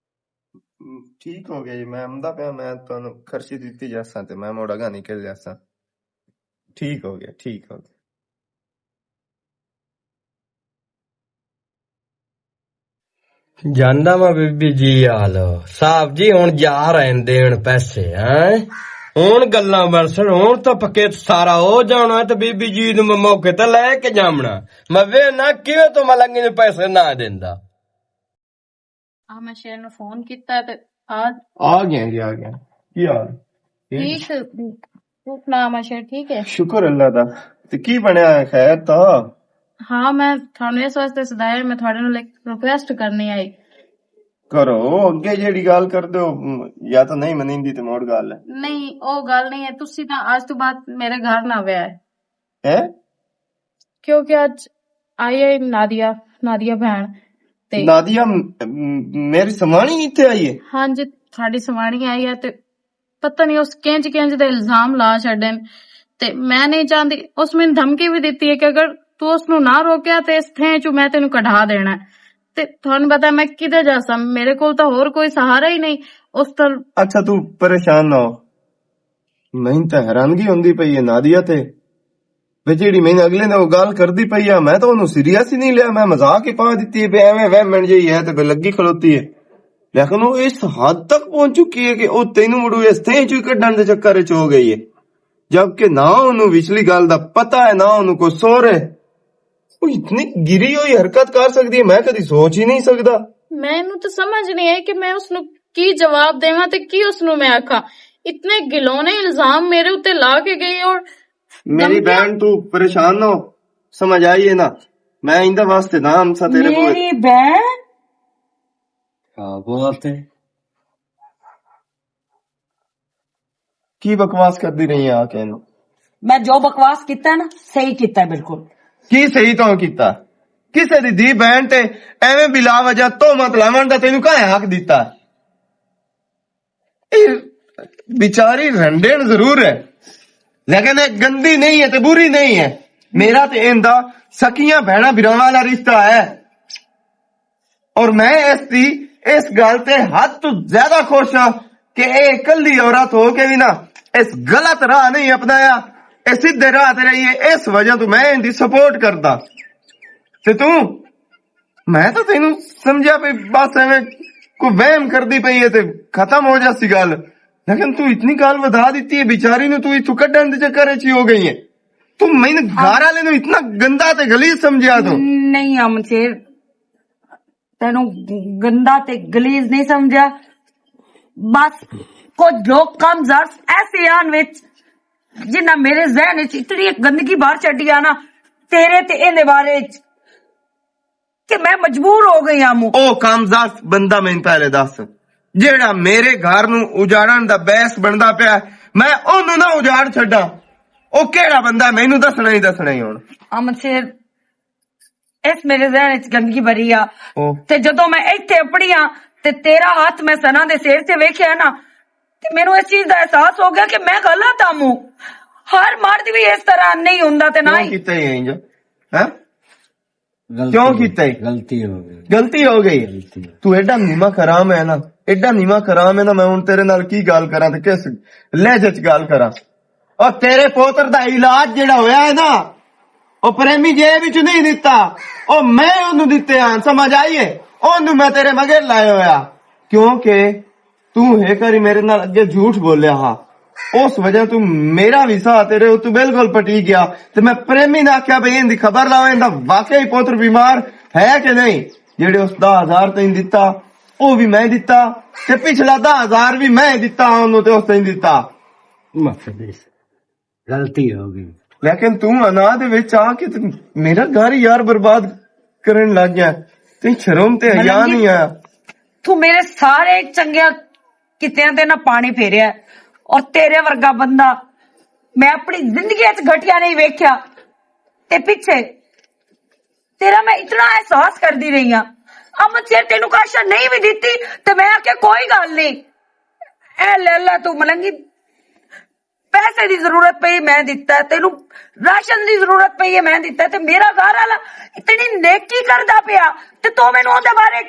ਠੀਕ ਹੋ ਗਿਆ ਜੀ। ਮੈਂ ਆਉਂਦਾ ਪਿਆ, ਮੈਂ ਤੁਹਾਨੂੰ ਖਰਚੀ ਦਿੱਤੀ ਜਾਸਾਂ ਤੇ ਮੈਂ ਮੋੜਾਗਾ ਨਿਕਲ ਜਾਸਾਂ। ਠੀਕ ਹੋ ਗਿਆ, ਠੀਕ ਹੋ ਗਿਆ। ਜਾਂਦਾ ਵਾ ਬੀਬੀ ਜੀ ਹਾਲ ਸਾਹਿਬ ਜੀ, ਹੁਣ ਜਾ ਰਹੇ ਦੇਣ ਪੈਸੇ ਹੈ, ਹੁਣ ਗੱਲਾਂ ਬਰਸਣ, ਹੁਣ ਤਾਂ ਪੱਕੇ ਸਾਰਾ ਹੋ ਜਾਣਾ ਤੇ ਬੀਬੀ ਜੀ ਨੂੰ ਮੈਂ ਮੌਕੇ ਤੇ ਲੈ ਕੇ ਜਾਵਣਾ। ਮੈਂ ਵੇ ਨਾ ਕਿਉਂ ਤੋਂ ਮਲੰਗੀ ਨੂੰ ਪੈਸੇ ਨਾ ਦਿੰਦਾ। ਆ ਮੈਂ ਸ਼ੇਰ ਨੂੰ ਫੋਨ ਕੀਤਾ ਤੇ ਆ ਗਿਆ ਜੀ, ਆ ਗਿਆ। ਕੀ ਹਾਲ? ਠੀਕ ਤੂੰ ਸੁਣਾ ਮੈਂ ਸ਼ੇਰ? ਠੀਕ ਹੈ, ਸ਼ੁਕਰ ਅੱਲਾ ਦਾ। ਤੇ ਕੀ ਬਣਿਆ? ਖੈਰ ਤਾਂ? ਹਾਂ, ਮੈਂ ਤੁਹਾਨੂੰ ਇਸ ਵਾਸਤੇ ਸਦਾਇਆ, ਮੈਂ ਤੁਹਾਡੇ ਨਾਲ ਇੱਕ ਰਿਕੁਐਸਟ ਕਰਨੀ ਆਈ। ਕਰੋ, ਅੱਗੇ ਜਿਹੜੀ ਗੱਲ ਕਰਦੇ ਹੋ ਜਾਂ ਤਾਂ ਨਹੀਂ ਮੰਨੀਂਦੀ ਤੇ ਮੋੜ ਗੱਲ ਹੈ। ਨਹੀਂ, ਉਹ ਗੱਲ ਨਹੀਂ ਹੈ। ਤੁਸੀਂ ਤਾਂ ਅੱਜ ਤੋਂ ਬਾਅਦ ਮੇਰੇ ਘਰ ਨਾ ਆਇਆ ਹੈ ਕਿਉਂਕਿ ਅੱਜ ਆਈ ਹੈ ਨਾਦੀਆ ਭੈਣ ਤੇ ਨਾਦੀਆ ਮੇਰੀ ਸਮਾਣੀ ਇੱਥੇ ਆਈ ਹੈ। ਹਾਂਜੀ, ਸਾਡੀ ਸਵਾਣੀ ਆਈ ਹੈ ਤੇ ਪਤਾ ਨਹੀਂ ਉਸ ਕਿੰਜ ਦੇ ਇਲਜ਼ਾਮ ਲਾ ਛੱਡਣ ਤੇ ਮੈਂ ਨਹੀਂ ਚਾਹੁੰਦੀ। ਉਸ ਮੈਨੂੰ ਧਮਕੀ ਵੀ ਦਿੱਤੀ ਹੈ ਕਿ ਅਗਰ ਤੂੰ ਉਸ ਨੂੰ ਨਾ ਰੋਕਿਆ ਤੇ ਇਸ ਥਾਂ ਚੋਂ ਮੈਂ ਤੈਨੂੰ ਕਢਾ ਦੇਣਾ। ਤੇ ਤੁਹਾਨੂੰ ਪਤਾ ਮੈਂ ਕਿੱਥੇ ਜਾਸਾਂ, ਮੇਰੇ ਕੋਲ ਤਾਂ ਹੋਰ ਕੋਈ ਸਹਾਰਾ ਹੀ ਨਹੀਂ ਉਸ ਤੋਂ। ਅੱਛਾ, ਤੂੰ ਪਰੇਸ਼ਾਨ ਨਾ ਹੋ। ਮੈਨੂੰ ਤਾਂ ਹੈਰਾਨਗੀ ਹੁੰਦੀ ਪਈ ਹੈ ਨਾਦੀਆ ਤੇ, ਵੀ ਜਿਹੜੀ ਮੈਨੂੰ ਅਗਲੇ ਨੇ ਉਹ ਗੱਲ ਕਰਦੀ ਪਈ ਆ, ਮੈਂ ਤਾਂ ਉਹਨੂੰ ਸੀਰੀਅਸ ਹੀ ਨਹੀਂ ਲਿਆ। ਮੈਂ ਮਜ਼ਾਕ ਹੀ ਪਾ ਦਿੱਤੀ ਵੀ ਐਵੇਂ ਵਹਿਮਣ ਜਿਹੀ ਹੈ ਤੇ ਲੱਗੀ ਖਲੋਤੀ ਹੈ। ਲੇਕਿਨ ਉਹ ਇਸ ਹੱਦ ਤੱਕ ਪਹੁੰਚ ਚੁੱਕੀ ਹੈ ਕਿ ਉਹ ਤੈਨੂੰ ਮੁੜੂ ਇਸ ਥਾਂ ਚੋਂ ਕੱਢਣ ਦੇ ਚੱਕਰ ਵਿੱਚ ਹੋ ਗਈ ਹੈ, ਜਦਕਿ ਨਾ ਉਹਨੂੰ ਵਿਚਲੀ ਗੱਲ ਦਾ ਪਤਾ ਹੈ, ਨਾ ਉਹਨੂੰ ਕੋਈ ਸੋਰ ਹੈ। ਉਹ ਇਤਨੀ ਗਿਰੀ ਹੋਈ ਹਰਕਤ ਕਰ ਸਕਦੀ ਹੈ, ਮੈਂ ਕਦੀ ਸੋਚ ਹੀ ਨਹੀਂ ਸਕਦਾ। ਮੈਨੂੰ ਤਾਂ ਸਮਝ ਨਹੀਂ ਆਈ ਕਿ ਮੈਂ ਉਸਨੂੰ ਕੀ ਜਵਾਬ ਦੇਵਾਂ ਤੇ ਕੀ ਉਸਨੂੰ ਮੈਂ ਆਖਾਂ। ਇਤਨੇ ਗਿਲੋਨੇ ਇਲਜ਼ਾਮ ਮੇਰੇ ਉੱਤੇ ਲਾ ਕੇ ਗਈ। ਔਰ ਮੇਰੀ ਬਹਿਨ, ਤੂੰ ਪਰੇਸ਼ਾਨ ਨਾ ਹੋ, ਸਮਝ ਆਈਏ ਨਾ? ਮੈਂ ਇੰਦਾ ਵਾਸਤੇ ਨਾ ਹਮਸਾ ਤੇਰੇ ਕੋਲ। ਮੇਰੀ ਬਹਿਨ? हाँ बहुत है। ਕੀ ਬਕਵਾਸ ਕਰਦੀ ਰਹੀ ਆ ਕੇ ਇਹਨੂੰ ਮੈਂ ਜੋ ਬਕਵਾਸ ਕੀਤਾ ਨਾ ਸਹੀ ਕੀਤਾ ਬਿਲਕੁਲ। ਕੀ ਸਹੀ ਤੋਂ ਕੀਤਾ? ਕਿਸੇ ਦੀ ਧੀ ਭੈਣ ਤੇ ਐਵੇਂ ਬਿਲਾ ਵਜ੍ਹਾ ਤੋਹਮਤ ਲਾਵਣ ਦਾ ਤੈਨੂੰ ਕਾਹੇ ਹੱਕ ਦਿੱਤਾ? ਇਹ ਵਿਚਾਰੀ ਰੰਡੇਣ ਜ਼ਰੂਰ ਹੈ ਲੇਕਿਨ ਇਹ ਗੰਦੀ ਨਹੀਂ ਹੈ ਤੇ ਬੁਰੀ ਨਹੀਂ ਹੈ। ਮੇਰਾ ਤੇ ਇਹਦਾ ਸਕੀਆਂ ਭੈਣਾਂ ਬਿਰਾਵਾਂ ਵਾਲਾ ਰਿਸ਼ਤਾ ਹੈ ਔਰ ਮੈਂ ਇਸ ਗੱਲ ਤੇ ਹੱਦ ਤੋਂ ਜ਼ਿਆਦਾ ਖੁਸ਼ ਹਾਂ ਕਿ ਇਹ ਇਕੱਲੀ ਔਰਤ ਹੋ ਕੇ ਵੀ ਨਾ ਇਸ ਗਲਤ ਰਾਹ ਨਹੀਂ ਅਪਣਾਇਆ, ਇਹ ਸਿੱਧੇ ਰਾਹ ਤੇ ਰਹੀ ਹੈ। ਇਸ ਵਜ੍ਹਾ ਤੋਂ ਮੈਂ ਇਹਦੀ ਸਪੋਰਟ ਕਰਦਾ ਤੇ ਤੂੰ ਮੈਂ ਤਾਂ ਤੈਨੂੰ ਸਮਝਿਆ ਵੀ ਬਸ ਐਵੇਂ ਕੋਈ ਵਹਿਮ ਕਰਦੀ ਪਈ ਹੈ ਤੇ ਖਤਮ ਹੋ ਜਾਸੀ ਗੱਲ, ਲੇਕਿਨ ਤੂੰ ਇਤਨੀ ਗੱਲ ਵਧਾ ਦਿੱਤੀ ਹੈ ਵਿਚਾਰੀ ਨੂੰ, ਤੂੰ ਇਥੋਂ ਕੱਢਣ ਦੇ ਚੱਕਰ 'ਚ ਹੀ ਹੋ ਗਈ ਹੈ। ਤੂੰ ਮੈਨੂੰ ਘਰ ਵਾਲੇ ਨੂੰ ਇਤਨਾ ਗੰਦਾ ਤੇ ਗਲੀਜ਼ ਸਮਝਿਆ ਤੂੰ। ਨਹੀਂ ਅਮਨਸ਼ੇਰ ਤੈਨੂੰ ਗੰਦਾ ਤੇ ਗਲੀਜ਼ ਨਹੀਂ ਸਮਝਿਆ, ਬਸ ਕੁਝ ਲੋਕ ਕਮ ਜ਼ਰਸ ਐਸੇ ਆਨ ਵਿੱਚ ਜਿੰਨਾ ਮੇਰੇ ਜ਼ਹਿਨ ਵਿੱਚ ਇਤਨੀ ਗੰਦਗੀ ਬਾਹਰ ਛੱਡੀ ਆ ਨਾ ਤੇਰੇ ਤੇ ਇਹਦੇ ਬਾਰੇ ਕਿ ਮੈਂ ਮਜਬੂਰ ਹੋ ਗਈ ਆ। ਉਹ ਕਾਮਜ਼ਾਦ ਬੰਦਾ ਮੈਨੂੰ ਪਹਿਲੇ ਦੱਸ, ਜਿਹੜਾ ਮੇਰੇ ਘਰ ਨੂੰ ਉਜਾੜਨ ਦਾ ਬੈਸ ਬਣਦਾ ਪਿਆ, ਮੈਂ ਉਹਨੂੰ ਨਾ ਉਜਾੜ ਛੱਡਾਂ। ਉਹ ਕਿਹੜਾ ਬੰਦਾ ਮੈਨੂੰ ਦੱਸਣਾ ਹੀ ਹੁਣ। ਅਮਨਸ਼ੇਰ ਇਸ ਮੇਰੇ ਜ਼ਹਿਨ ਵਿੱਚ ਗੰਦਗੀ ਭਰੀ ਆ ਉਹ ਤੇ ਜਦੋਂ ਮੈਂ ਇੱਥੇ ਪੜੀ ਆ ਤੇ ਤੇਰਾ ਹੱਥ ਮੈਂ ਸਨਾ ਦੇ ਸਿਰ ਤੇ ਵੇਖਿਆ ਨਾ ਤੇ ਮੈਨੂੰ ਇਸ ਚੀਜ਼ ਦਾ ਅਹਿਸਾਸ ਹੋ ਗਿਆ ਕਿ ਮੈਂ ਗਲਤ ਆ। ਹਰ ਮਰਦ ਵੀ ਇਸ ਤਰ੍ਹਾਂ ਨਹੀਂ ਹੁੰਦਾ ਤੇ ਨਾ ਕਿਉਂ ਹੀ ਕੀਤਾ ਇੰਜ ਹੈ? ਕਿਉਂ ਕੀਤਾ? ਗਲਤੀ ਹੋ ਗਈ। ਤੂੰ ਐਡਾ ਨੀਮਾ ਖਰਾਮ ਹੈ ਨਾ, ਐਡਾ ਨੀਮਾ ਖਰਾਮ ਹੈ ਨਾ, ਮੈਂ ਹੁਣ ਤੇਰੇ ਨਾਲ ਕੀ ਗੱਲ ਕਰਾਂ ਤੇ ਕਿਸ ਲਹਿਜੇ 'ਚ ਗੱਲ ਕਰਾਂ। ਔਰ ਤੇਰੇ ਪੋਤਰ ਦਾ ਇਲਾਜ ਜਿਹੜਾ ਹੋਇਆ ਹੈ ਨਾ ਉਹ ਪ੍ਰੇਮੀ ਜੇ ਵਿੱਚ ਨਹੀਂ ਦਿੱਤਾ, ਉਹ ਮੈਂ ਉਹਨੂੰ ਦਿੱਤੇ ਹਨ, ਸਮਝ ਆਈਏ? ਉਹਨੂੰ ਮੈਂ ਤੇਰੇ ਮਗਰ ਲਾਇਆ ਹੋਇਆ ਕਿਉਂਕਿ ਤੂੰ ਹੈ ਕਰੀ ਮੇਰੇ ਨਾਲ ਅੱਗੇ ਝੂਠ ਬੋਲਿਆ ਹਾਂ, ਉਸ ਵਜ੍ਹਾ ਤੂੰ ਮੇਰਾ ਵੀ ਸਾਹ ਤੇਰੇ ਉੱਤੇ ਬਿਲਕੁਲ ਪਟੀ ਗਿਆ ਤੇ ਮੈਂ ਪ੍ਰੇਮੀ ਨੇ ਆਖਿਆ ਬਈ ਇਹਦੀ ਖਬਰ ਲਾਓ, ਇਹਦਾ ਵਾਕਈ ਪੁੱਤਰ ਬਿਮਾਰ ਹੈ ਕਿ ਨਹੀਂ। ਜਿਹੜੇ ਉਸ 10,000 ਤੈਨੂੰ ਦਿੱਤਾ ਉਹ ਵੀ ਮੈਂ ਦਿੱਤਾ ਤੇ ਪਿਛਲਾ 10,000 ਵੀ ਮੈਂ ਦਿੱਤਾ ਉਹਨੂੰ ਤੇ ਉਸ ਤੈਨੂੰ ਦਿੱਤਾ। गलती हो गई। ਲੇਕਿਨ ਤੂੰ ਅਨਾਹ ਦੇ ਵਿੱਚ ਆ ਕੇ ਤੇ ਮੇਰਾ ਘਰ ਯਾਰ ਬਰਬਾਦ ਕਰਨ ਲੱਗ ਗਿਆ, ਤੇ ਸ਼ਰਮ ਤੇ ਹਯਾ ਨਹੀਂ ਆ। ਤੂੰ ਮੇਰੇ ਸਾਰੇ ਚੰਗਿਆਂ ਕਿਤਿਆਂ ਤੇ ਨਾ ਪਾਣੀ ਫੇਰਿਆ ਔਰ ਤੇਰੇ ਵਰਗਾ ਬੰਦਾ ਮੈਂ ਆਪਣੀ ਜ਼ਿੰਦਗੀ 'ਚ ਘਟਿਆ ਨਹੀਂ ਵੇਖਿਆ ਤੇ ਪਿੱਛੇ ਤੇਰਾ ਮੈਂ ਇਤਨਾ ਅਹਿਸਾਸ ਕਰਦੀ ਰਹੀ ਆ। ਅਮਨਸ਼ੇਰ ਤੈਨੂੰ ਕਾਸ਼ਾ ਨਹੀਂ ਵੀ ਦਿੱਤੀ ਤੇ ਮੈਂ ਆਖਿਆ ਕੋਈ ਗੱਲ ਨਹੀਂ, ਐ ਲੈ ਲੈ ਤੂੰ ਮਲੰਗੀ, ਪੈਸੇ ਦੀ ਜ਼ਰੂਰਤ ਪਈ ਮੈਂ ਦਿੱਤਾ, ਤੈਨੂੰ ਰਾਸ਼ਨ ਦੀ ਜ਼ਰੂਰਤ ਪਈ ਹੈ ਮੈਂ ਦਿੱਤਾ, ਤੇ ਮੇਰਾ ਘਰ ਵਾਲਾ ਇਤਨੀ ਨੇਕੀ ਕਰਦਾ ਪਿਆ ਤੇ ਤੂੰ ਮੈਨੂੰ ਉਹਦੇ ਬਾਰੇ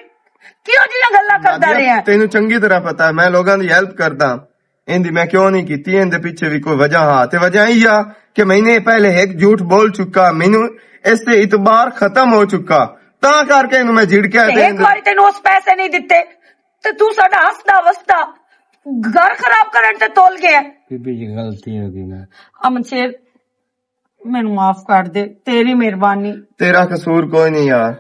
ਕਿਉਂ ਜਿਹੀਆਂ ਗੱਲਾਂ ਕਰਦਾ ਰਿਹਾ? ਤੈਨੂੰ ਚੰਗੀ ਤਰ੍ਹਾਂ ਪਤਾ ਮੈਂ ਲੋਕਾਂ ਦੀ ਹੈਲਪ ਕਰਦਾ, ਇਹਦੀ ਮੈਂ ਕਿਉਂ ਨਹੀਂ ਕੀਤੀ? ਇਹਦੇ ਪਿੱਛੇ ਵੀ ਕੋਈ ਵਜ੍ਹਾ ਹਾਂ ਤੇ ਵਜ੍ਹਾ ਇਹ ਆ ਕਿ ਮੈਨੇ ਪਹਿਲੇ ਇੱਕ ਝੂਠ ਬੋਲ ਚੁੱਕਾ, ਮੈਨੂੰ ਇਸ ਤੇ ਇਤਬਾਰ ਖਤਮ ਹੋ ਚੁੱਕਾ, ਤਾਂ ਕਰਕੇ ਇਹਨੂੰ ਮੈਂ ਝਿੜਕਿਆ। ਇੱਕ ਵਾਰੀ ਤੈਨੂੰ ਉਸ ਪੈਸੇ ਨਹੀਂ ਦਿੱਤੇ ਤੇ ਤੂੰ ਸਾਡਾ ਹੱਸਦਾ ਵਸਦਾ ਘਰ ਖਰਾਬ ਕਰਨ ਤੇ ਤੋਲ ਗਿਆ। ਬੀਬੀ ਜੀ ਗਲਤੀ ਹੋ ਗਈ ਨਾ। ਅਮਨਸ਼ੇਰ ਮੈਨੂੰ ਮਾਫ ਕਰ ਦੇ, ਤੇਰੀ ਮਿਹਰਬਾਨੀ। ਤੇਰਾ ਕਸੂਰ ਕੋਈ ਨਹੀਂ ਯਾਰ,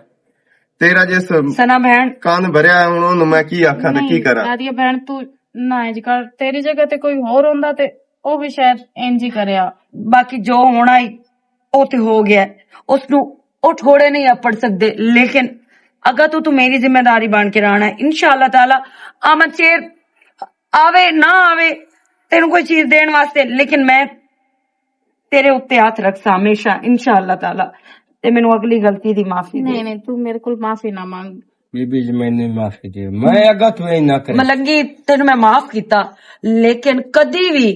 ਤੇਰਾ ਜਿਸ ਸਨਾ ਭੈਣ ਕੰਨ ਭਰਿਆ ਹੁਣ ਉਹਨੂੰ ਮੈਂ ਕੀ ਆਖਾਂ ਤੇ ਕੀ ਕਰਾਂ। ਨਾਦੀਆ ਭੈਣ ਤੂੰ ਨਾ ਇੰਜ ਕਰ, ਤੇਰੀ ਜਗ੍ਹਾ ਤੇ ਕੋਈ ਹੋਰ ਹੁੰਦਾ ਤੇ ਉਹ ਵੀ ਸ਼ਾਇਦ ਇੰਜ ਹੀ ਕਰਿਆ। ਬਾਕੀ ਜੋ ਹੋਣਾ ਹੀ ਉਹ ਤੇ ਹੋ ਗਿਆ, ਉਸਨੂੰ ਉਹ ਥੋੜੇ ਨਹੀਂ ਆਪੜ ਸਕਦੇ, ਲੇਕਿਨ ਅਗਰ ਤੂੰ ਮੇਰੀ ਜ਼ਿੰਮੇਵਾਰੀ ਬਣ ਕੇ ਰਹਿਣਾ ਹੈ ਇਨਸ਼ਾਅੱਲਾ ਤਾਲਾ। ਅਮਨਸ਼ੇਰ ਆਵੇ ਨਾ ਆਵੇ ਤੈਨੂੰ ਕੋਈ ਚੀਜ਼ ਦੇਣ ਵਾਸਤੇ, ਲੇਕਿਨ ਮੈਂ ਤੇਰੇ ਉੱਤੇ ਹੱਥ ਰੱਖਾਂ ਹਮੇਸ਼ਾ ਇਨਸ਼ਾਅੱਲਾ ਤਾਲਾ, ਤੇ ਮੈਨੂੰ ਅਗਲੀ ਗਲਤੀ ਦੀ ਮਾਫੀ ਦੇ। ਨਹੀਂ ਤੂੰ ਮੇਰੇ ਕੋਲ ਮਾਫੀ ਨਾ ਮੰਗ। ਬੀਬੀ ਜੀ मैंने माफ कीजिए, मैं अगर तुम्हें ना करे। ਮਲੰਗੀ ਤੈਨੂੰ ਮੈਂ ਮਾਫ ਕੀਤਾ, ਲੇਕਿਨ ਕਦੀ ਵੀ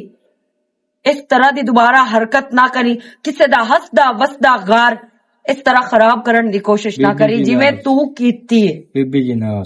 ਇਸ ਤਰ੍ਹਾਂ ਦੀ ਦੁਬਾਰਾ ਹਰਕਤ ਨਾ ਕਰੀ, ਕਿਸੇ ਦਾ ਹੱਸਦਾ ਵਸਦਾ ਘਰ ਇਸ ਤਰ੍ਹਾਂ ਖਰਾਬ ਕਰਨ ਦੀ ਕੋਸ਼ਿਸ਼ ਨਾ ਕਰੀ ਜਿਵੇਂ ਤੂੰ ਕੀਤੀ ਹੈ। ਬੀਬੀ ਜੀ ਨਾ